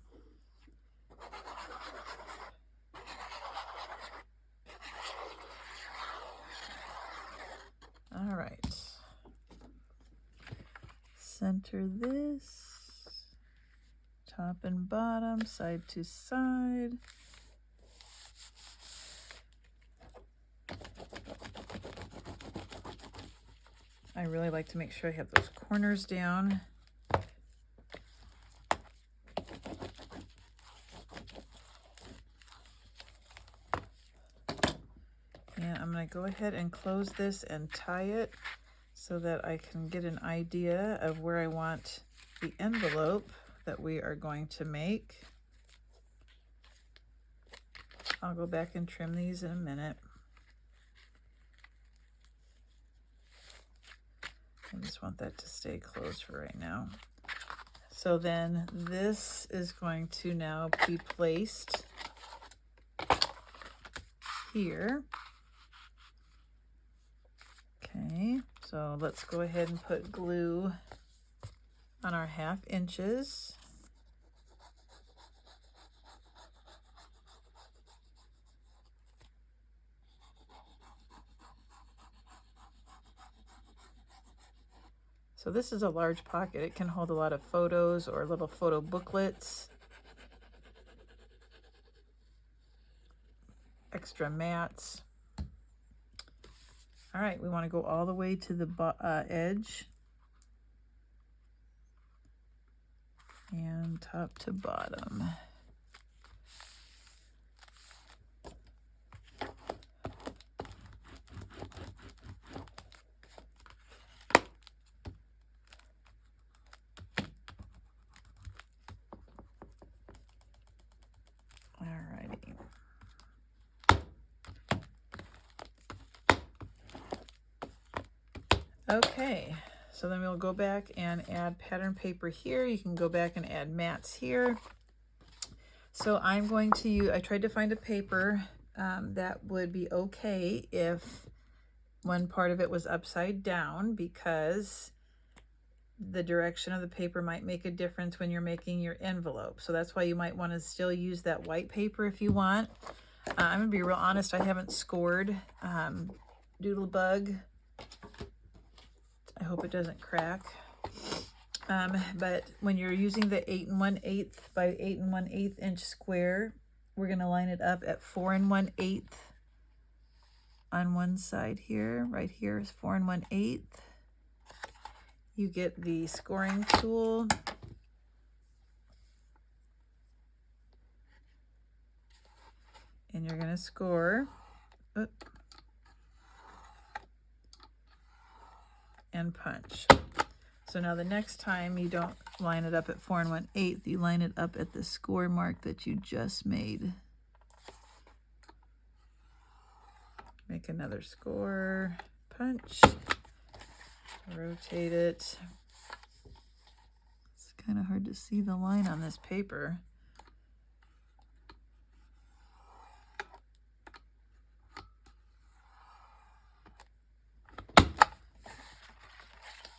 A: All right. Center this, top and bottom, side to side. I really like to make sure I have those corners down. And I'm going to go ahead and close this and tie it so that I can get an idea of where I want the envelope that we are going to make. I'll go back and trim these in a minute. I just want that to stay closed for right now. So then this is going to now be placed here. Okay, so let's go ahead and put glue on our 1/2 inches. So this is a large pocket. It can hold a lot of photos or little photo booklets, extra mats. All right, we want to go all the way to the edge and top to bottom. Okay, so then we'll go back and add pattern paper here. You can go back and add mats here. So I'm going to use, I tried to find a paper that would be okay if one part of it was upside down, because the direction of the paper might make a difference when you're making your envelope. So that's why you might want to still use that white paper if you want. I'm gonna be real honest, I haven't scored Doodlebug. I hope it doesn't crack. But when you're using the 8 1/8 by 8 1/8 inch square, we're going to line it up at 4 1/8 on one side here. Right here is 4 1/8. You get the scoring tool. And you're going to score. And punch. So now the next time you don't line it up at 4 1/8, you line it up at the score mark that you just made. Make another score, punch, rotate it. It's kind of hard to see the line on this paper.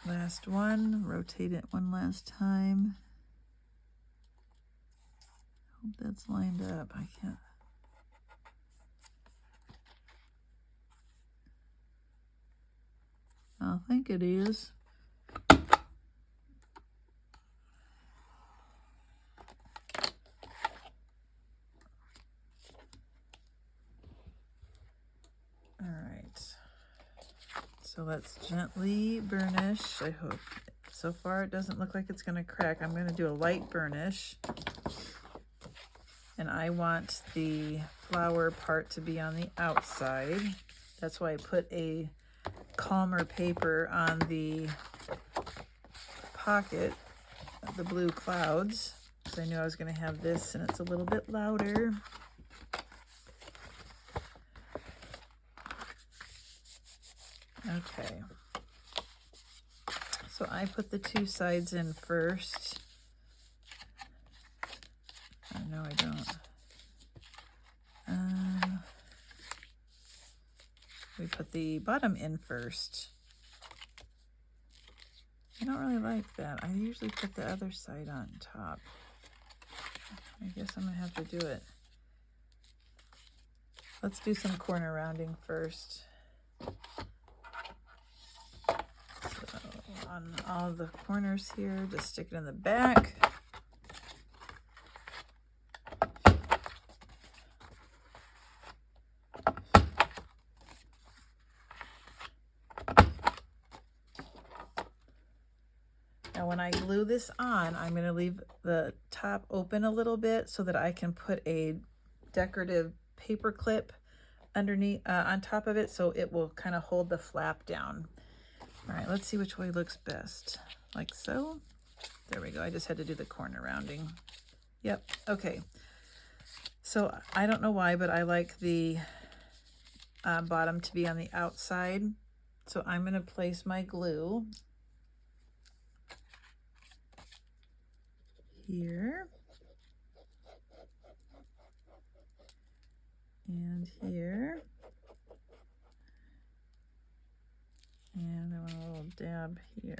A: Last one, rotate it one last time. Hope that's lined up. I can't. I think it is. let's gently burnish. I hope. So far it doesn't look like it's going to crack. I'm going to do a light burnish. And I want the flower part to be on the outside. That's why I put a calmer paper on the pocket of the blue clouds, because I knew I was going to have this and it's a little bit louder. Okay. So I put the two sides in first. Oh, no, I don't. We put the bottom in first. I don't really like that. I usually put the other side on top. I guess I'm gonna have to do it. Let's do some corner rounding first. So on all the corners here, just stick it in the back. Now when I glue this on, I'm going to leave the top open a little bit so that I can put a decorative paper clip underneath on top of it, so it will kind of hold the flap down. All right, let's see which way looks best. Like so. There we go. I just had to do the corner rounding. Yep. Okay. So I don't know why, but I like the bottom to be on the outside. So I'm going to place my glue here and here, and I want a little dab here.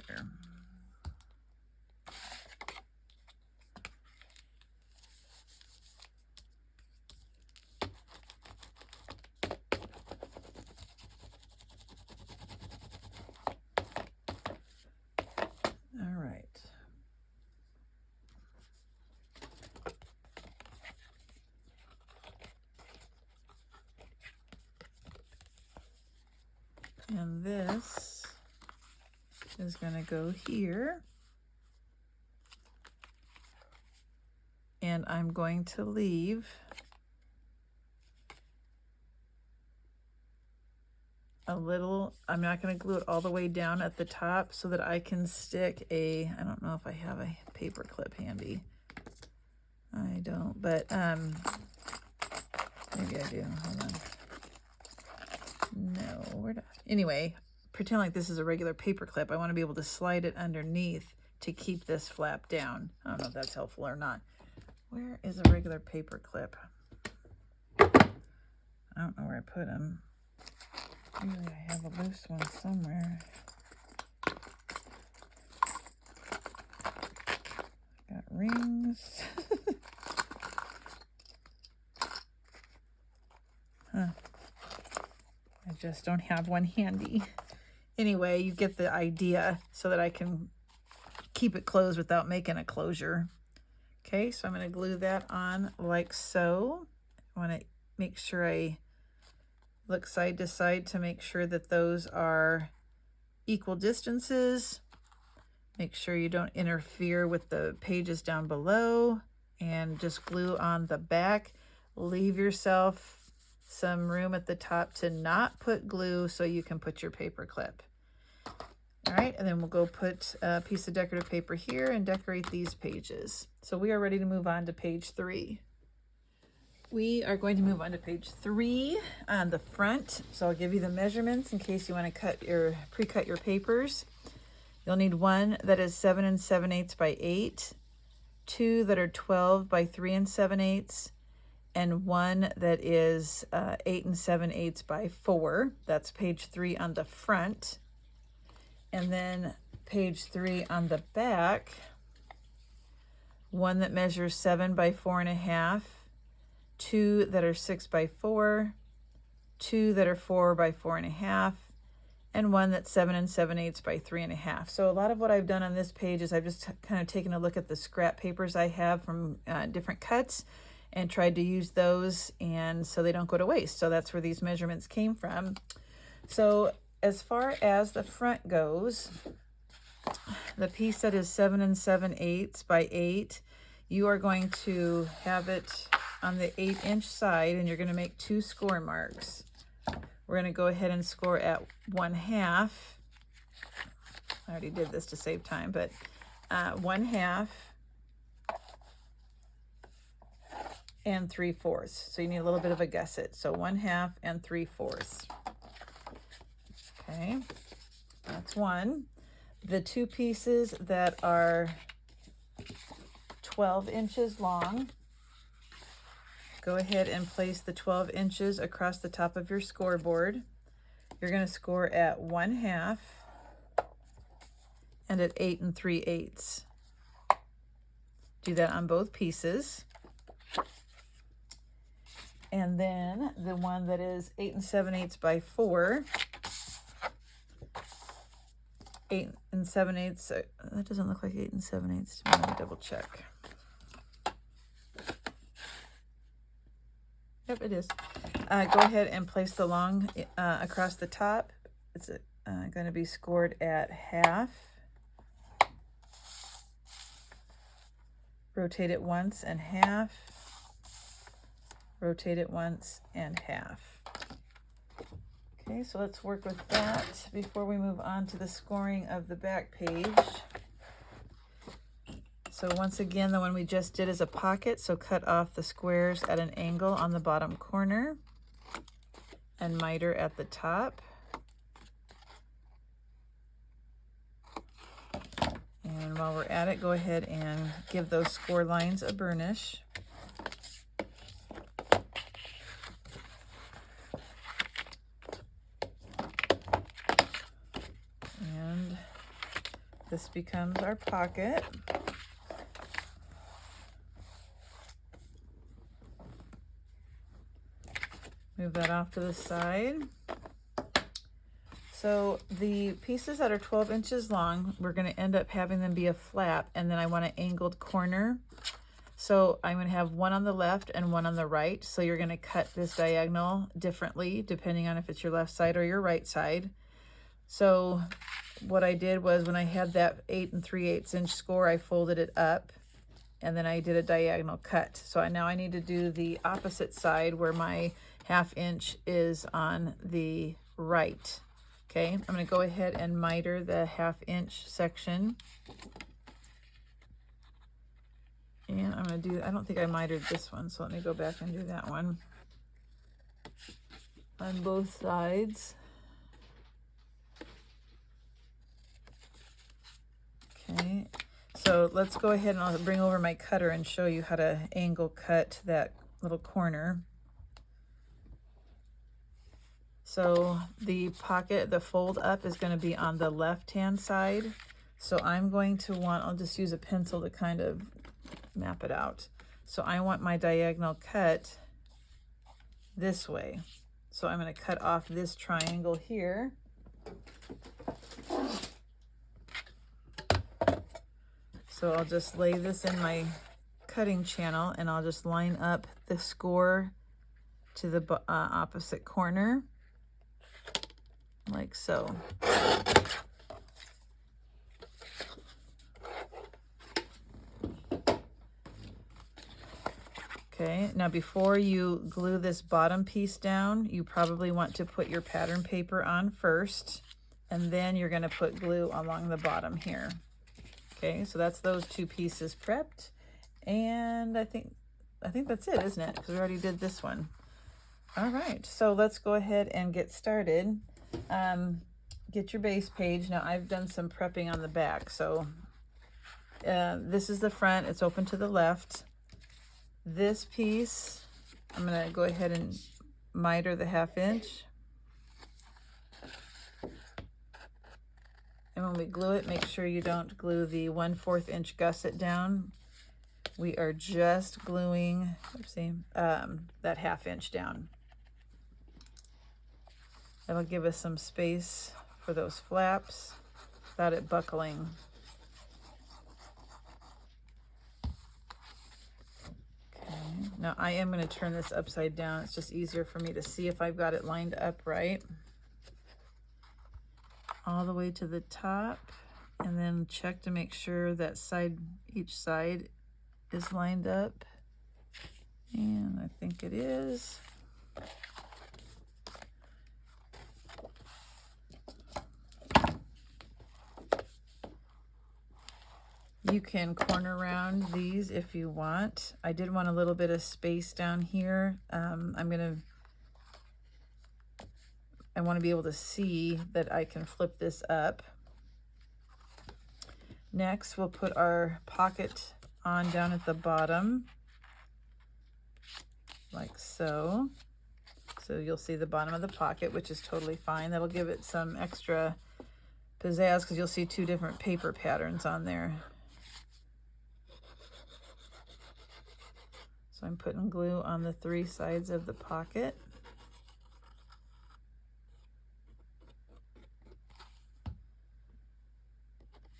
A: All right. And this is going to go here. And I'm going to leave a little, I'm not going to glue it all the way down at the top so that I can stick I don't know if I have a paper clip handy. I don't, but maybe I do. Hold on. No, anyway, pretend like this is a regular paper clip. I want to be able to slide it underneath to keep this flap down. I don't know if that's helpful or not. Where is a regular paper clip? I don't know where I put them. Usually I have a loose one somewhere. Got rings. Huh. I just don't have one handy. Anyway, you get the idea, so that I can keep it closed without making a closure. Okay, so I'm going to glue that on like so. I want to make sure I look side to side to make sure that those are equal distances. Make sure you don't interfere with the pages down below, and just glue on the back. Leave yourself some room at the top to not put glue so you can put your paper clip. All right, and then we'll go put a piece of decorative paper here and decorate these pages. So we are ready to move on to page 3. We are going to move on to page 3 on the front. So I'll give you the measurements in case you want to pre-cut your papers. You'll need one that is 7 7/8 by 8, two that are 12 by 3 7/8, and one that is 8 7/8 by 4. That's page 3 on the front. And then page 3 on the back, one that measures 7 by 4.5, two that are 6 by 4, two that are 4 by 4.5, and one that's 7 7/8 by 3.5. So a lot of what I've done on this page is I've just kind of taken a look at the scrap papers I have from different cuts and tried to use those, and so they don't go to waste. So that's where these measurements came from. So as far as the front goes, the piece that is 7 7/8 by 8, you are going to have it on the 8-inch side, and you're going to make 2 score marks. We're going to go ahead and score at 1/2. I already did this to save time, but 1/2 and 3/4. So you need a little bit of a gusset. So 1/2 and 3/4. Okay, that's one. The 2 pieces that are 12 inches long, go ahead and place the 12 inches across the top of your scoreboard. You're going to score at 1/2 and at 8 3/8. Do that on both pieces. And then the one that is 8 7/8 by 4, 8 7/8, that doesn't look like 8 7/8 to me. Let me double check. Yep, it is. Go ahead and place the long across the top. It's going to be scored at 1/2. Rotate it once and 1/2. Rotate it once and 1/2. Okay, so let's work with that before we move on to the scoring of the back page. So once again, the one we just did is a pocket, so cut off the squares at an angle on the bottom corner and miter at the top. And while we're at it, go ahead and give those score lines a burnish. And this becomes our pocket. Move that off to the side. So the pieces that are 12 inches long, we're going to end up having them be a flap, and then I want an angled corner. So I'm going to have one on the left and one on the right. So you're going to cut this diagonal differently depending on if it's your left side or your right side. So what I did was, when I had that 8 3/8 inch score, I folded it up and then I did a diagonal cut. So now I need to do the opposite side where my 1/2 inch is on the right. Okay, I'm going to go ahead and miter the 1/2 inch section. And I'm going to do, I don't think I mitered this one, so let me go back and do that one on both sides. Okay, so let's go ahead and I'll bring over my cutter and show you how to angle cut that little corner. So the pocket, the fold up is going to be on the left-hand side. So I'm going to want, I'll just use a pencil to kind of map it out. So I want my diagonal cut this way. So I'm going to cut off this triangle here. So I'll just lay this in my cutting channel and I'll just line up the score to the opposite corner, like so. Okay, now before you glue this bottom piece down, you probably want to put your pattern paper on first, and then you're going to put glue along the bottom here. Okay, so that's those 2 pieces prepped, and I think that's it, isn't it? Because we already did this one. All right, so let's go ahead and get started. Get your base page. Now I've done some prepping on the back, so this is the front. It's open to the left. This piece, I'm going to go ahead and miter the 1/2 inch. And when we glue it, make sure you don't glue the 1/4 inch gusset down. We are just gluing, oopsie, that 1/2 inch down. That'll give us some space for those flaps without it buckling. Okay, now I am going to turn this upside down. It's just easier for me to see if I've got it lined up right. all the way to the top, and then check to make sure that each side is lined up. And I think it is. You can corner round these if you want. I did want a little bit of space down here. I want to be able to see that I can flip this up. Next, we'll put our pocket on down at the bottom, like so. So you'll see the bottom of the pocket, which is totally fine. That'll give it some extra pizzazz because you'll see two different paper patterns on there. So I'm putting glue on the three sides of the pocket.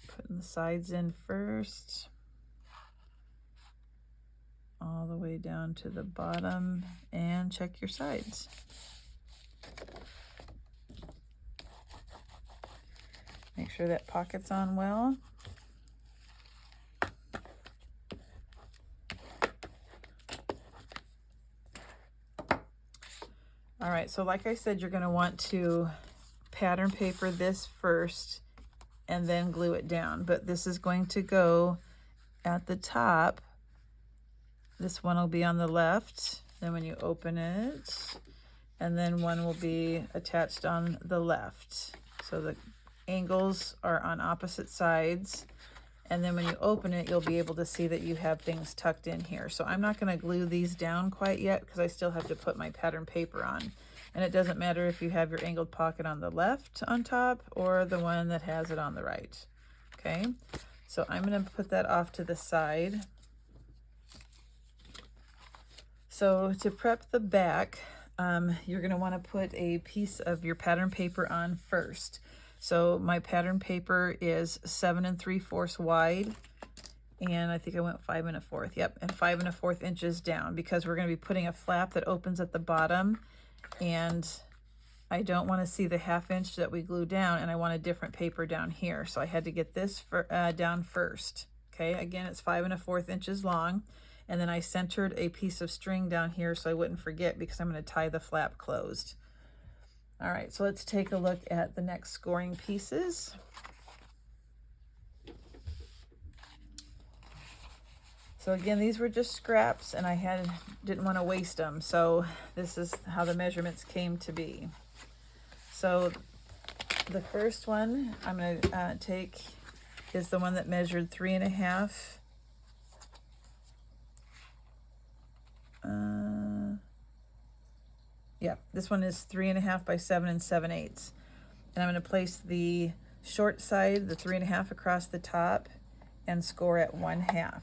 A: Putting the sides in first, all the way down to the bottom, and check your sides. Make sure that pocket's on well. All right, so like I said, you're going to want to pattern paper this first and then glue it down, but this is going to go at the top. This one will be on the left, then when you open it, and then one will be attached on the left. So the angles are on opposite sides, and then when you open it, you'll be able to see that you have things tucked in here. So I'm not going to glue these down quite yet because I still have to put my pattern paper on. And it doesn't matter if you have your angled pocket on the left on top or the one that has it on the right. Okay, so I'm going to put that off to the side. So to prep the back, you're going to want to put a piece of your pattern paper on first. So my pattern paper is 7 3/4 wide, and I think I went 5 1/4. Yep, and 5 1/4 inches down because we're going to be putting a flap that opens at the bottom, and I don't want to see the 1/2 inch that we glue down, and I want a different paper down here. So I had to get this down first. Okay, again, it's 5 1/4 inches long, and then I centered a piece of string down here so I wouldn't forget because I'm going to tie the flap closed. All right, so let's take a look at the next scoring pieces. So again, these were just scraps, and I didn't want to waste them. So this is how the measurements came to be. So the first one I'm going to take is the one that measured 3 1/2. Yeah, this one is 3 1/2 by 7 7/8. And I'm going to place the short side, the 3 1/2, across the top and score at 1/2.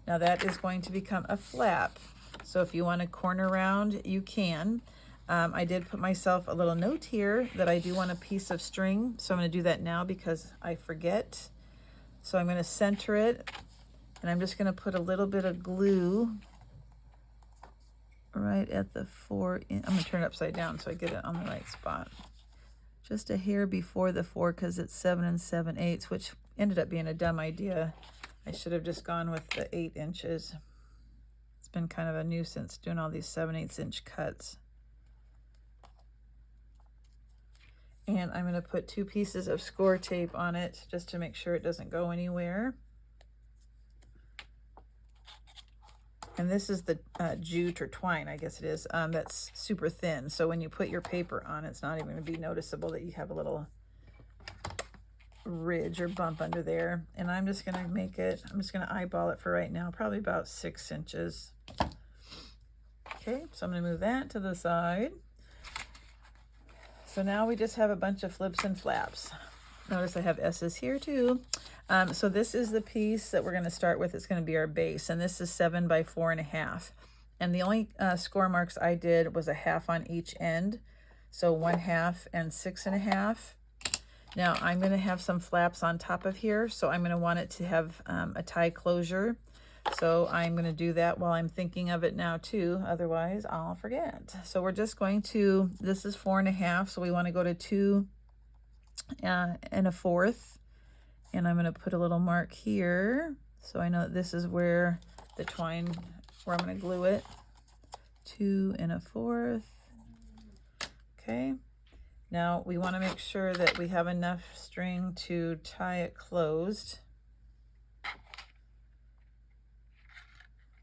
A: Now that is going to become a flap. So if you want to corner round, you can. I did put myself a little note here that I do want a piece of string. So I'm going to do that now because I forget. So I'm going to center it, and I'm just going to put a little bit of glue right at the 4 inch. I'm going to turn it upside down so I get it on the right spot. Just a hair before the 4 because it's 7 7/8, which ended up being a dumb idea. I should have just gone with the 8 inches. It's been kind of a nuisance doing all these 7/8 inch cuts. And I'm going to put 2 pieces of score tape on it just to make sure it doesn't go anywhere. And this is the jute or twine, I guess it is, that's super thin. So when you put your paper on, it's not even going to be noticeable that you have a little ridge or bump under there. And I'm just going to eyeball it for right now, probably about 6 inches. Okay, so I'm going to move that to the side. So now we just have a bunch of flips and flaps. Notice I have S's here too. So this is the piece that we're going to start with. It's going to be our base, and this is 7 by 4 1/2. And the only score marks I did was a 1/2 on each end. So 1/2 and 6 1/2. Now I'm going to have some flaps on top of here, so I'm going to want it to have a tie closure. So I'm going to do that while I'm thinking of it now too, otherwise I'll forget. So we're just going to, this is 4 1/2, so we want to go to 2 and 1/4. And I'm going to put a little mark here so I know that this is where the twine, where I'm going to glue it. 2 1/4. Okay. Now we want to make sure that we have enough string to tie it closed.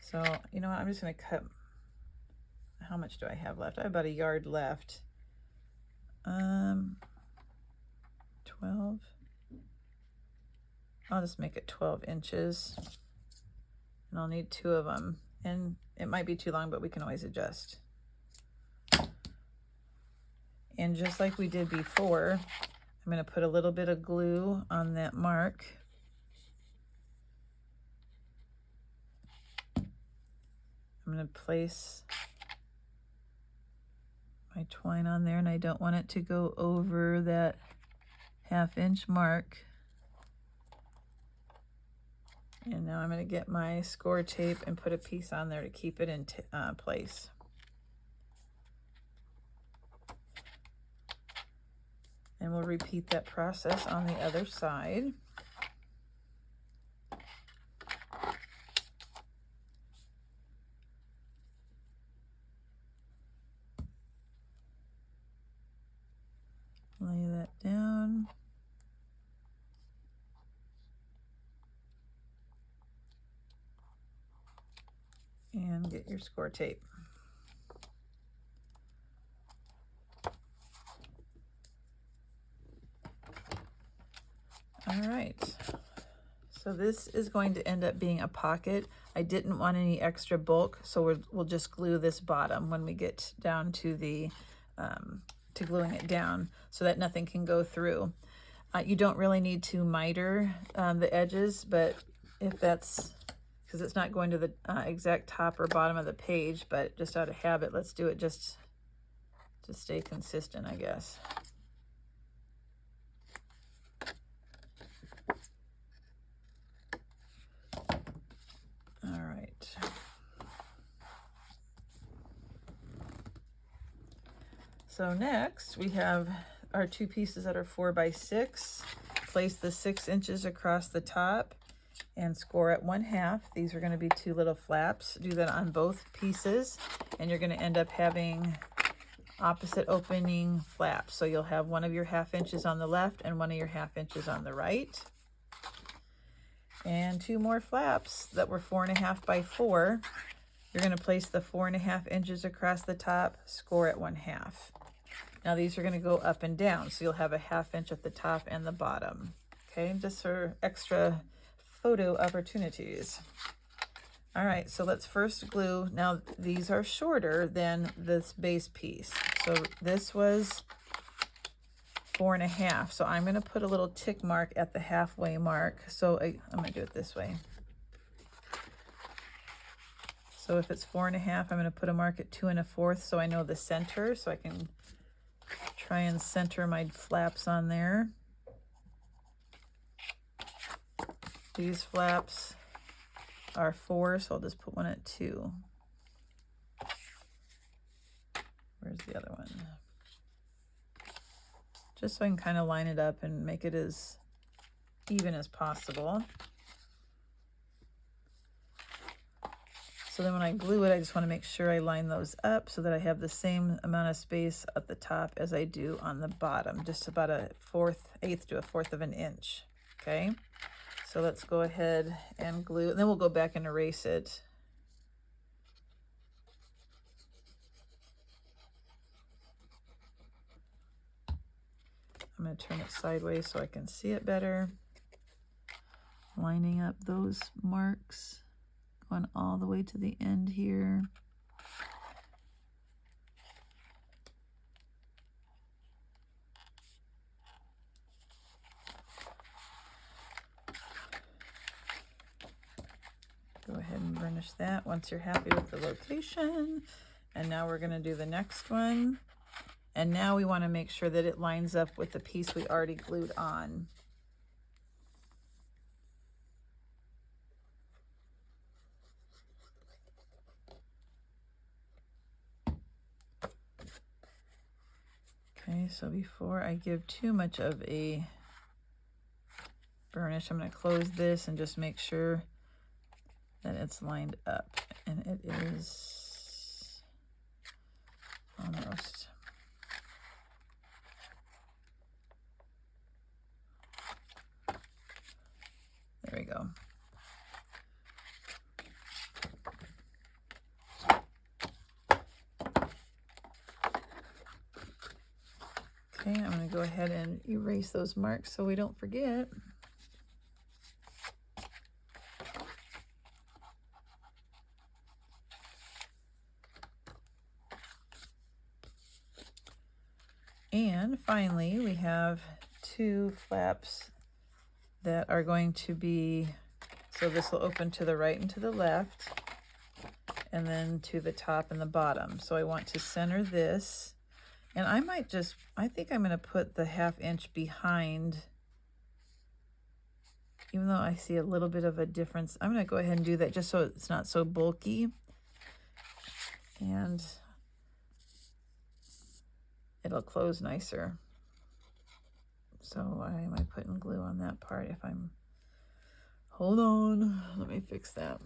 A: So, you know what, I'm just going to cut, how much do I have left? I have about 1 yard left. 12. I'll just make it 12 inches. And I'll need 2 of them. And it might be too long, but we can always adjust. And just like we did before, I'm going to put a little bit of glue on that mark. I'm going to place my twine on there, and I don't want it to go over that 1/2 inch mark. And now I'm going to get my score tape and put a piece on there to keep it in place. And we'll repeat that process on the other side. Lay that down. And get your score tape. All right, so this is going to end up being a pocket. I didn't want any extra bulk, so we'll just glue this bottom when we get down to the to gluing it down so that nothing can go through. You don't really need to miter the edges, but if that's, because it's not going to the exact top or bottom of the page, but just out of habit, let's do it just to stay consistent, I guess. All right. So next we have our 2 pieces that are 4 by 6. Place the 6 inches across the top and score at 1/2. These are going to be 2 little flaps. Do that on both pieces, and you're going to end up having opposite opening flaps. So you'll have one of your 1/2 inches on the left and one of your 1/2 inches on the right. And 2 more flaps that were 4 1/2 by 4. You're going to place the 4 1/2 inches across the top, score at 1/2. Now these are going to go up and down, so you'll have a 1/2 inch at the top and the bottom. Okay, just for extra photo opportunities. All right, so let's first glue. Now these are shorter than this base piece. So this was 4 1/2. So I'm going to put a little tick mark at the halfway mark. So I'm going to do it this way. So if it's 4 1/2, I'm going to put a mark at 2 1/4 so I know the center, so I can try and center my flaps on there. These flaps are 4, so I'll just put one at 2. Where's the other one? Just so I can kind of line it up and make it as even as possible. So then when I glue it, I just want to make sure I line those up so that I have the same amount of space at the top as I do on the bottom, just about a 1/8 to a 1/4 of an inch. Okay, so let's go ahead and glue, and then we'll go back and erase it. I'm going to turn it sideways so I can see it better. Lining up those marks, going all the way to the end here. Go ahead and burnish that once you're happy with the location. And now we're going to do the next one. And now we want to make sure that it lines up with the piece we already glued on. Okay, so before I give too much of a burnish, I'm going to close this and just make sure that it's lined up, and it is almost. There we go. Okay, I'm going to go ahead and erase those marks so we don't forget. And finally, we have two flaps that are going to be, so this will open to the right and to the left, and then to the top and the bottom. So I want to center this, and I think I'm going to put the 1/2 inch behind, even though I see a little bit of a difference. I'm going to go ahead and do that just so it's not so bulky. And it'll close nicer. So why am I putting glue on that part if I'm, hold on, let me fix that.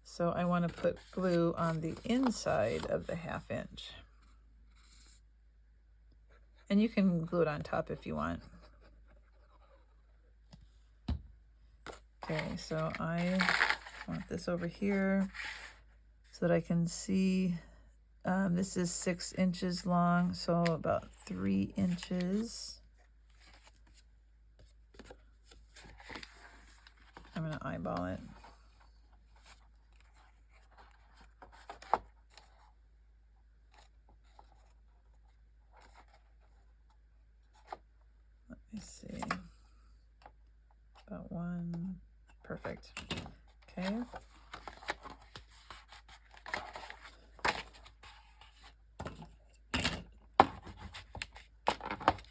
A: So I want to put glue on the inside of the 1/2 inch. And you can glue it on top if you want. Okay, so I want this over here so that I can see. This is 6 inches long, so about 3 inches. I'm going to eyeball it. Let me see. About 1. Perfect. Okay.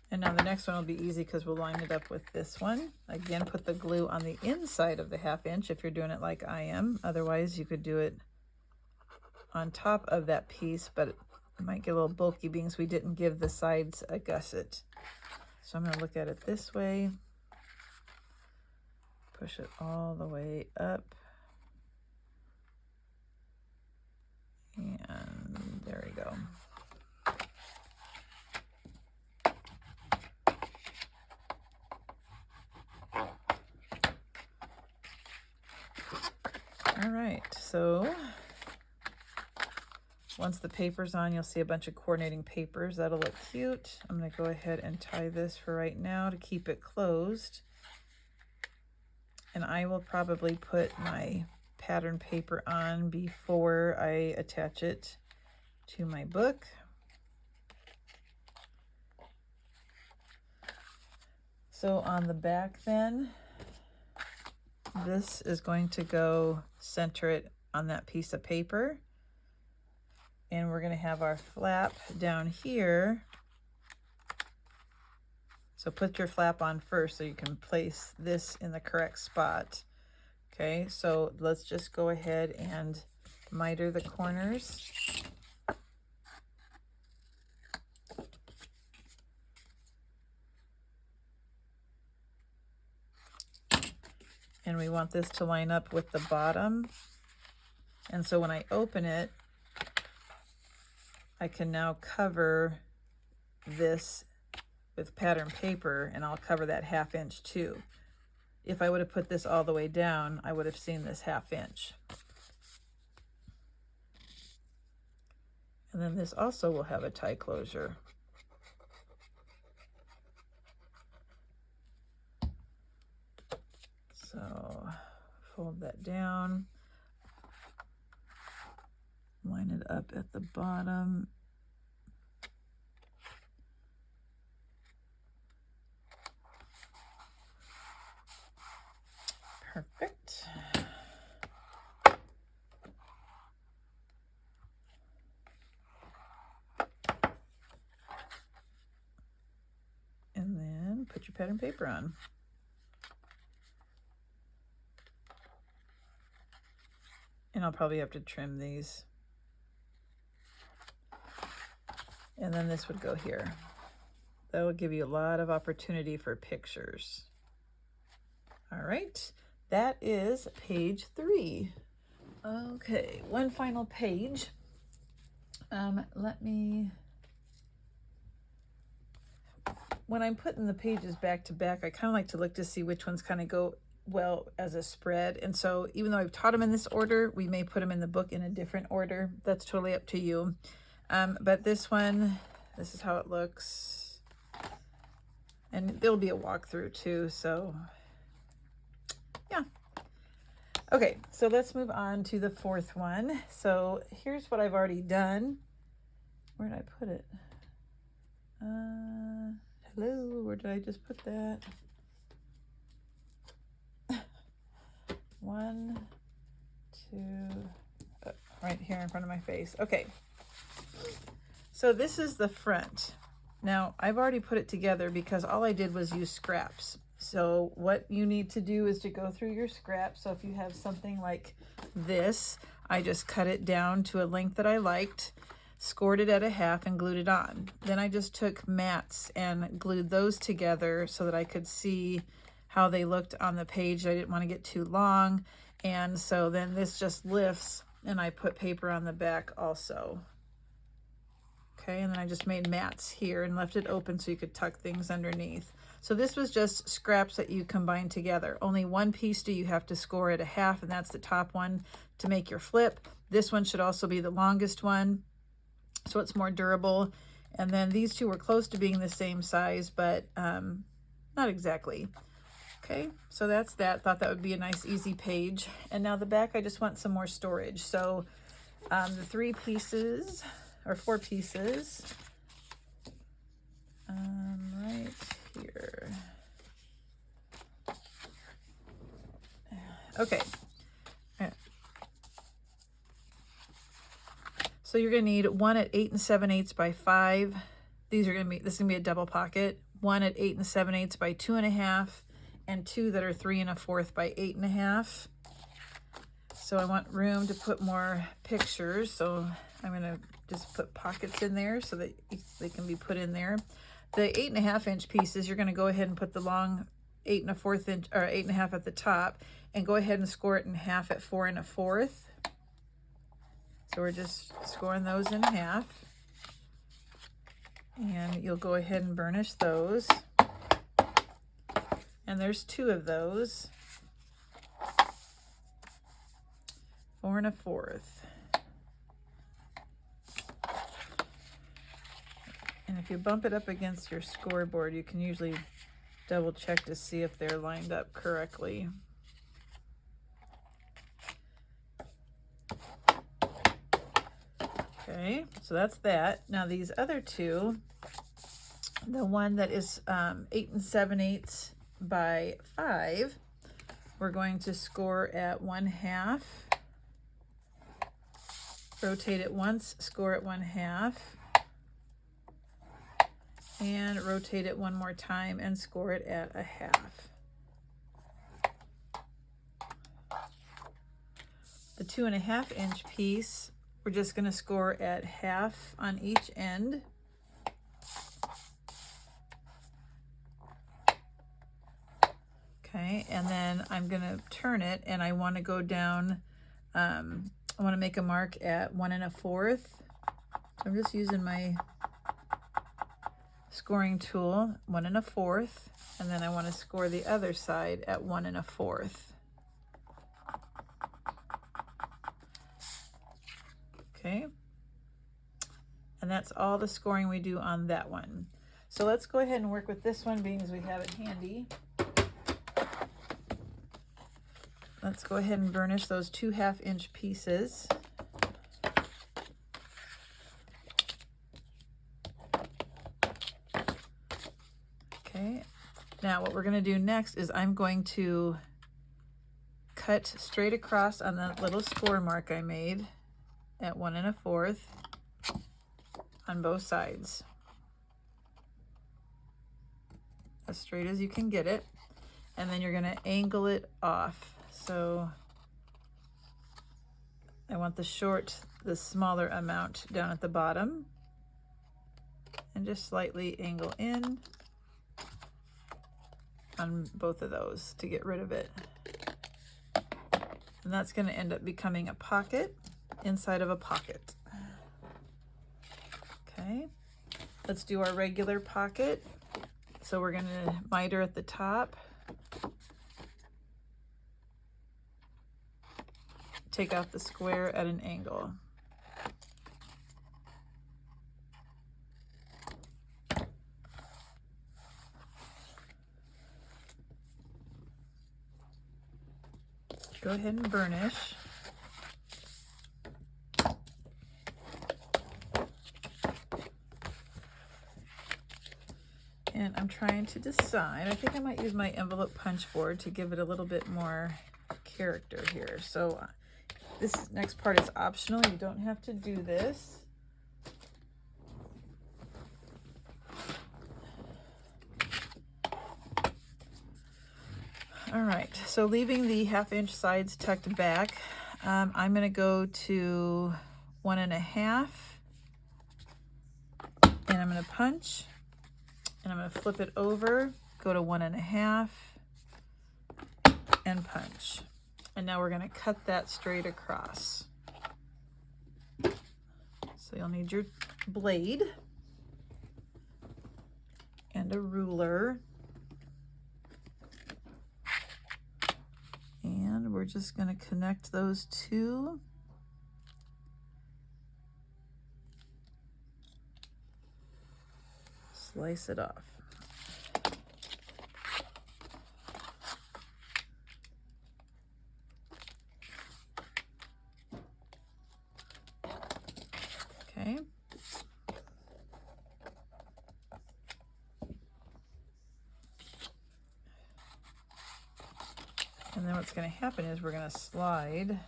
A: And now the next one will be easy because we'll line it up with this one. Again, put the glue on the inside of the 1/2 inch if you're doing it like I am. Otherwise, you could do it on top of that piece, but it might get a little bulky because we didn't give the sides a gusset. So I'm going to look at it this way. Push it all the way up. And there we go. All right, so once the paper's on, you'll see a bunch of coordinating papers. That'll look cute. I'm going to go ahead and tie this for right now to keep it closed. And I will probably put my pattern paper on before I attach it to my book. So on the back then, this is going to go center it on that piece of paper. And we're going to have our flap down here. So put your flap on first so you can place this in the correct spot. Okay, so let's just go ahead and miter the corners. And we want this to line up with the bottom. And so when I open it, I can now cover this with pattern paper, and I'll cover that 1/2 inch too. If I would have put this all the way down, I would have seen this 1/2 inch. And then this also will have a tie closure. So fold that down, line it up at the bottom. Perfect. And then put your pattern paper on. I'll probably have to trim these. And then this would go here. That will give you a lot of opportunity for pictures. All right, that is page 3. Okay, one final page. When I'm putting the pages back to back, I kind of like to look to see which ones kind of go well as a spread. And so even though I've taught them in this order, we may put them in the book in a different order. That's totally up to you. But this one, this is how it looks. And there'll be a walkthrough too, so yeah. Okay, so let's move on to the 4th one. So here's what I've already done. Where did I put it? Hello, where did I just put that? 1, 2, right here in front of my face. Okay, so this is the front. Now, I've already put it together because all I did was use scraps. So what you need to do is to go through your scraps. So if you have something like this, I just cut it down to a length that I liked, scored it at a half, and glued it on. Then I just took mats and glued those together so that I could see how they looked on the page. I didn't want to get too long. And so then this just lifts, and I put paper on the back also. Okay, and then I just made mats here and left it open so you could tuck things underneath. So this was just scraps that you combine together. Only one piece do you have to score at a half, and that's the top one to make your flip. This one should also be the longest one, so it's more durable. And then these two were close to being the same size, but not exactly. Okay, so that's that. Thought that would be a nice, easy page. And now the back, I just want some more storage. So the 3 pieces, or 4 pieces, right here. Okay. So you're going to need one at 8 7/8 by 5. These are going to be, this is going to be a double pocket. One at 8 7/8 by 2.5, and 2 that are 3 1/4 by 8.5. So I want room to put more pictures. So I'm going to just put pockets in there so that they can be put in there. The 8.5 inch pieces, you're going to go ahead and put the long 8 1/4 inch, or 8.5 at the top, and go ahead and score it in half at 4 1/4. So we're just scoring those in half, and you'll go ahead and burnish those. And there's 2 of those, 4 1/4. And if you bump it up against your scoreboard, you can usually double check to see if they're lined up correctly. Okay, so that's that. Now these other 2, the one that is 8 7/8 by 5, we're going to score at 1/2. Rotate it once, score at 1/2. And rotate it one more time and score it at a half. The 2.5 inch piece, we're just going to score at half on each end. Okay, and then I'm going to turn it, and I want to go down, I want to make a mark at 1 1/4. So I'm just using my scoring tool, 1 1/4, and then I want to score the other side at 1 1/4. Okay, and that's all the scoring we do on that one. So let's go ahead and work with this one, being as we have it handy. Let's go ahead and burnish those 2 1/2 inch pieces. Okay, now what we're going to do next is I'm going to cut straight across on the little score mark I made at 1 1/4 on both sides, as straight as you can get it, and then you're going to angle it off. So I want the smaller amount down at the bottom, and just slightly angle in on both of those to get rid of it. And that's going to end up becoming a pocket inside of a pocket. Okay, let's do our regular pocket. So we're going to miter at the top, take out the square at an angle. Go ahead and burnish. And I'm trying to decide, I think I might use my envelope punch board to give it a little bit more character here. So this next part is optional. You don't have to do this. All right, so leaving the 1/2 inch sides tucked back, I'm going to go to 1.5, and I'm going to punch, and I'm going to flip it over, go to 1.5, and punch. And now we're going to cut that straight across. So you'll need your blade and a ruler. And we're just going to connect those two. Slice it off. Okay. And then what's going to happen is we're going to slide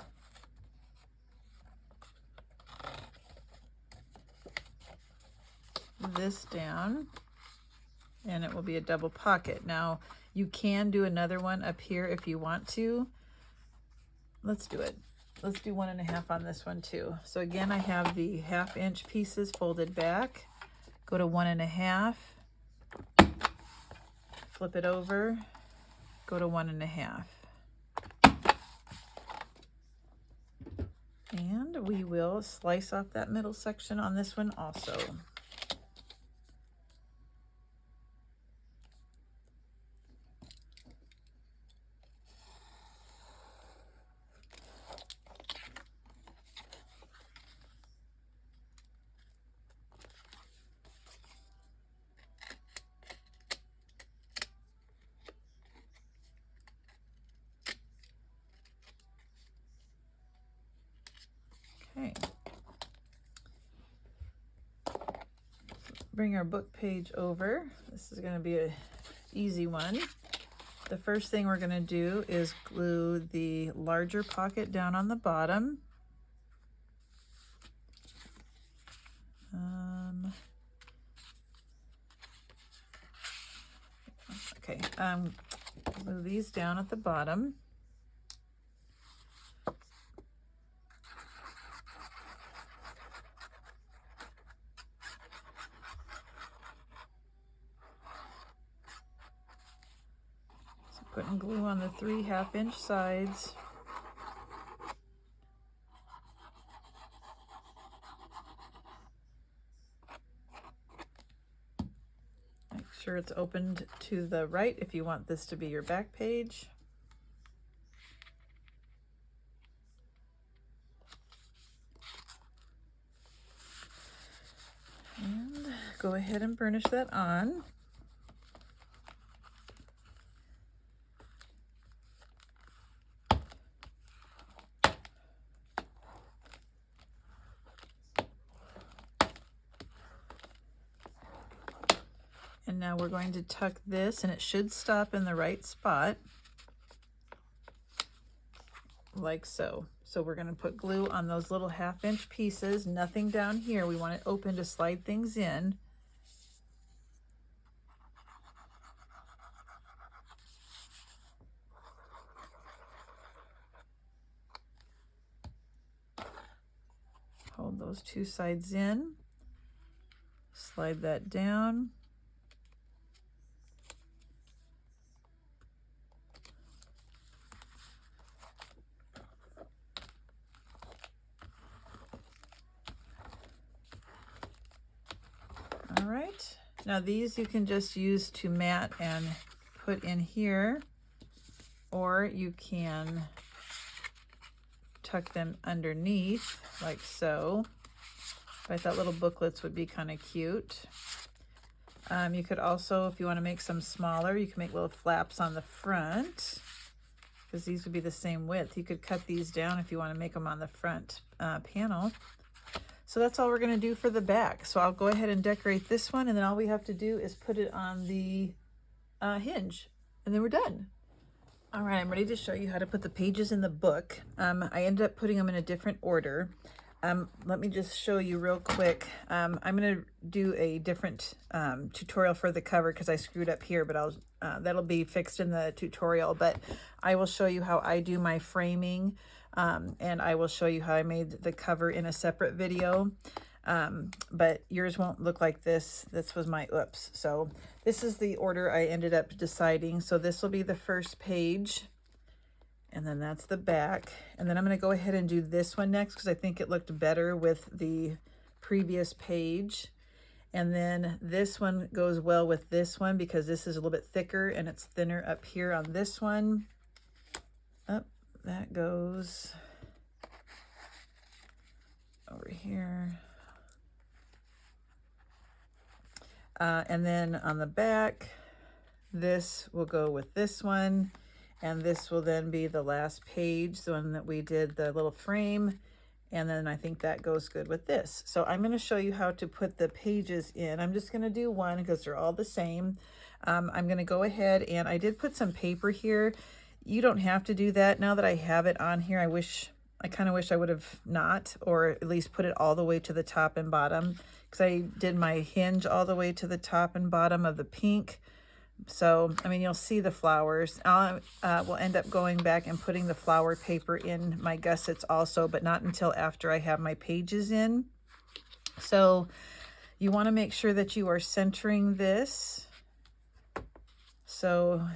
A: this down, and it will be a double pocket. Now you can do another one up here if you want to. Let's do it. Let's do 1.5 on this one too. So again, I have the 1/2 inch pieces folded back. Go to 1.5, flip it over, go to 1.5. And we will slice off that middle section on this one also. Okay. Bring our book page over. This is going to be an easy one. The first thing we're going to do is glue the larger pocket down on the bottom. Okay, glue these down at the bottom. Putting glue on the 3 1/2 inch sides. Make sure it's opened to the right if you want this to be your back page. And go ahead and burnish that on. And now we're going to tuck this, and it should stop in the right spot, like so. So we're going to put glue on those little 1/2 inch pieces, nothing down here. We want it open to slide things in. hold those two sides in, slide that down. All right, now these you can just use to mat and put in here, or you can tuck them underneath like so. But I thought little booklets would be kind of cute. You could also, if you want to make some smaller, you can make little flaps on the front, because these would be the same width. You could cut these down if you want to make them on the front panel. So that's all we're going to do for the back. So I'll go ahead and decorate this one, and then all we have to do is put it on the hinge, and then we're done. All right, I'm ready to show you how to put the pages in the book. I ended up putting them in a different order. Let me just show you real quick. I'm going to do a different tutorial for the cover because I screwed up here, but that'll be fixed in the tutorial. But I will show you how I do my framing, and I will show you how I made the cover in a separate video. But yours won't look like this. This was my oops. So this is the order I ended up deciding. So this will be the first page, and then that's the back. And then I'm going to go ahead and do this one next because I think it looked better with the previous page. And then this one goes well with this one because this is a little bit thicker and it's thinner up here on this one. Up, that goes over here. And then on the back, this will go with this one, and this will then be the last page, the one that we did the little frame, and then I think that goes good with this. So I'm going to show you how to put the pages in. I'm just going to do one because they're all the same. I'm going to go ahead, and I did put some paper here. You don't have to do that. Now that I have it on here, I kind of wish I would have not, or at least put it all the way to the top and bottom, because I did my hinge all the way to the top and bottom of the pink. So, I mean, you'll see the flowers. We'll end up going back and putting the flower paper in my gussets also, but not until after I have my pages in. So you want to make sure that you are centering this. So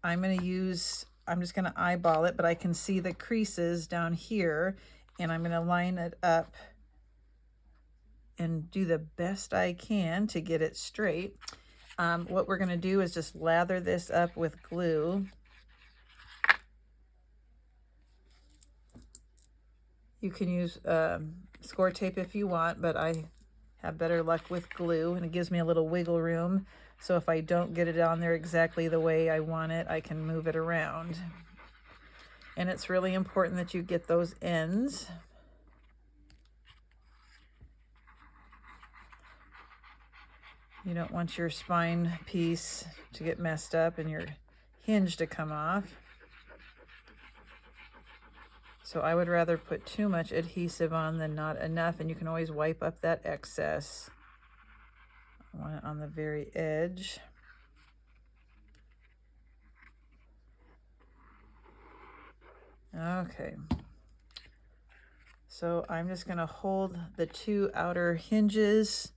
A: I'm just going to eyeball it, but I can see the creases down here, and I'm going to line it up and do the best I can to get it straight. What we're going to do is just lather this up with glue. You can use score tape if you want, but I have better luck with glue, and it gives me a little wiggle room. So if I don't get it on there exactly the way I want it, I can move it around. And it's really important that you get those ends. You don't want your spine piece to get messed up and your hinge to come off. So I would rather put too much adhesive on than not enough, and you can always wipe up that excess. I want it on the very edge. Okay. So I'm just going to hold the two outer hinges,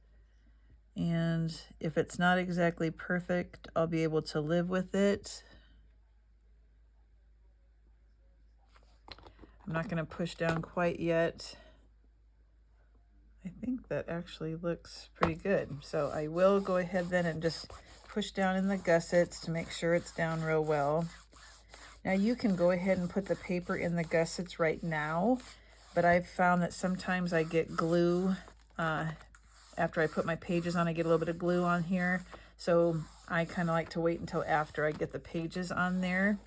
A: and if it's not exactly perfect, I'll be able to live with it. I'm not going to push down quite yet. I think that actually looks pretty good. So I will go ahead then and just push down in the gussets to make sure it's down real well. Now you can go ahead and put the paper in the gussets right now, but I've found that sometimes I get glue after I put my pages on. I get a little bit of glue on here, so I kind of like to wait until after I get the pages on there.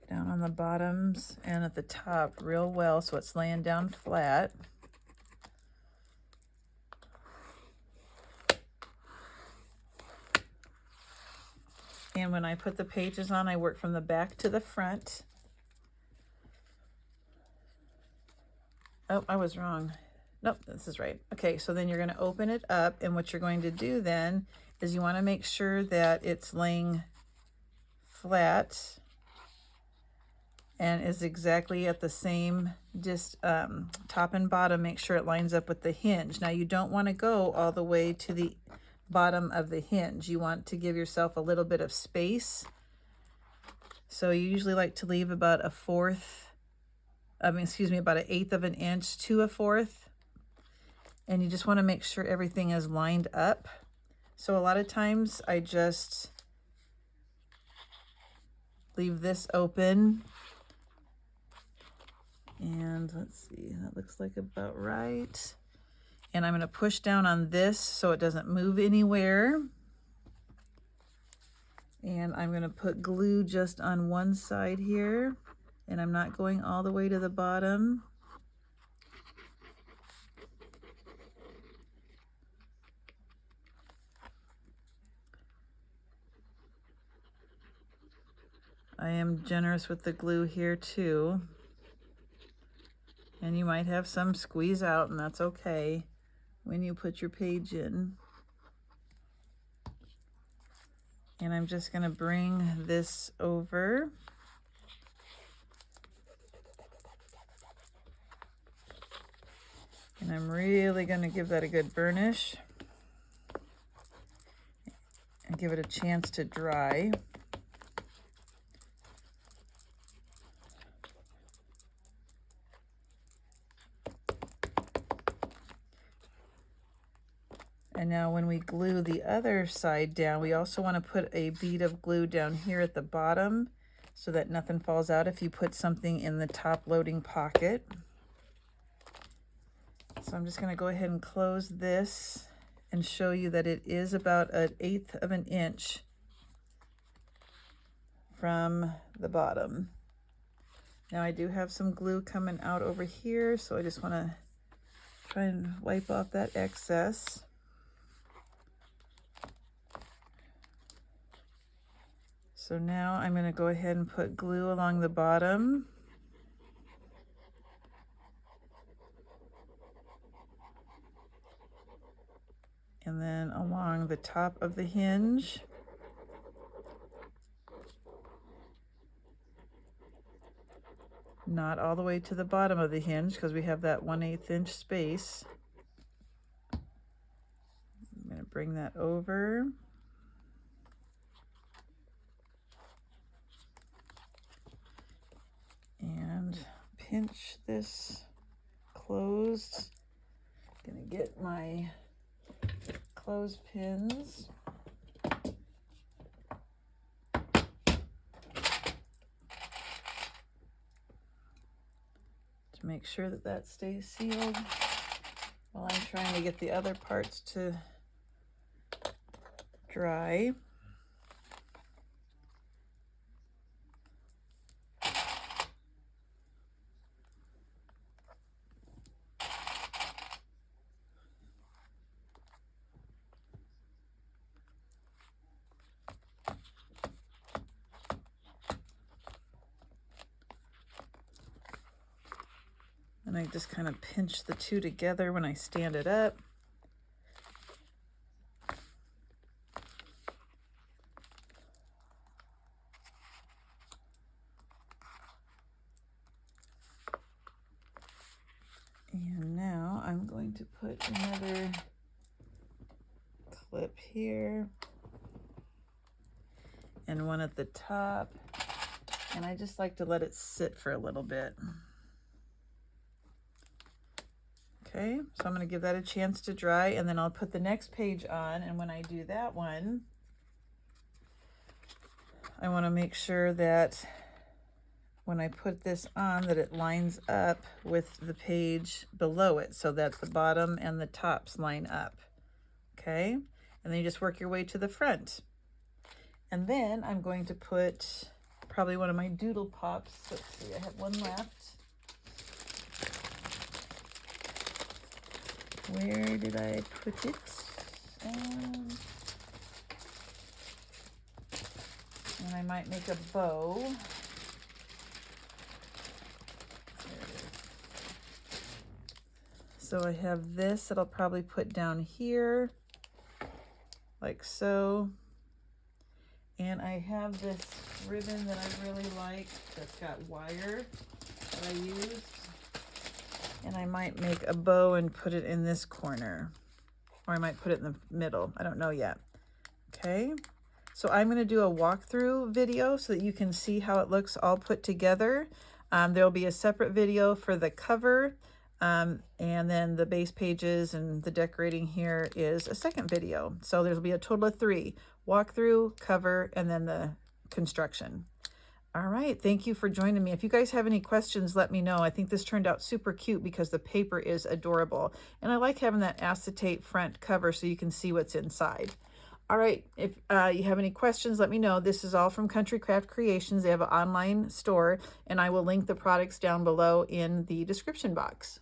A: Down on the bottoms and at the top real well so it's laying down flat. And when I put the pages on, I work from the back to the front. Oh, I was wrong. Nope, this is right. Okay, so then you're going to open it up, and what you're going to do then is you want to make sure that it's laying flat and is exactly at the same top and bottom. Make sure it lines up with the hinge. Now you don't want to go all the way to the bottom of the hinge. You want to give yourself a little bit of space. So you usually like to leave about about an eighth of an inch to a fourth. And you just want to make sure everything is lined up. So a lot of times I just leave this open. And let's see, that looks like about right. And I'm going to push down on this so it doesn't move anywhere. And I'm going to put glue just on one side here. And I'm not going all the way to the bottom. I am generous with the glue here too. And you might have some squeeze out, and that's okay when you put your page in. And I'm just going to bring this over. And I'm really going to give that a good burnish and give it a chance to dry. And now when we glue the other side down, we also want to put a bead of glue down here at the bottom so that nothing falls out if you put something in the top loading pocket. So I'm just going to go ahead and close this and show you that it is about an eighth of an inch from the bottom. Now I do have some glue coming out over here, so I just want to try and wipe off that excess. So now I'm going to go ahead and put glue along the bottom. And then along the top of the hinge. Not all the way to the bottom of the hinge because we have that 1/8 inch space. I'm going to bring that over. And pinch this closed. I'm going to get my clothespins. To make sure that that stays sealed while I'm trying to get the other parts to dry. And I just kind of pinch the two together when I stand it up. And now I'm going to put another clip here and one at the top. And I just like to let it sit for a little bit. Okay, so I'm going to give that a chance to dry, and then I'll put the next page on. And when I do that one, I want to make sure that when I put this on that it lines up with the page below it so that the bottom and the tops line up. Okay, and then you just work your way to the front. And then I'm going to put probably one of my doodle pops. Let's see, I have one left. Where did I put it? And I might make a bow. There it is. So I have this that I'll probably put down here, like so. And I have this ribbon that I really like that's got wire that I used. And I might make a bow and put it in this corner. Or I might put it in the middle. I don't know yet. Okay. So I'm going to do a walkthrough video so that you can see how it looks all put together. There'll be a separate video for the cover. And then the base pages and the decorating here is a second video. So there'll be a total of 3. Walkthrough, cover, and then the construction. All right, thank you for joining me. If you guys have any questions, let me know. I think this turned out super cute because the paper is adorable. And I like having that acetate front cover so you can see what's inside. All right, if you have any questions, let me know. This is all from Country Craft Creations. They have an online store, and I will link the products down below in the description box.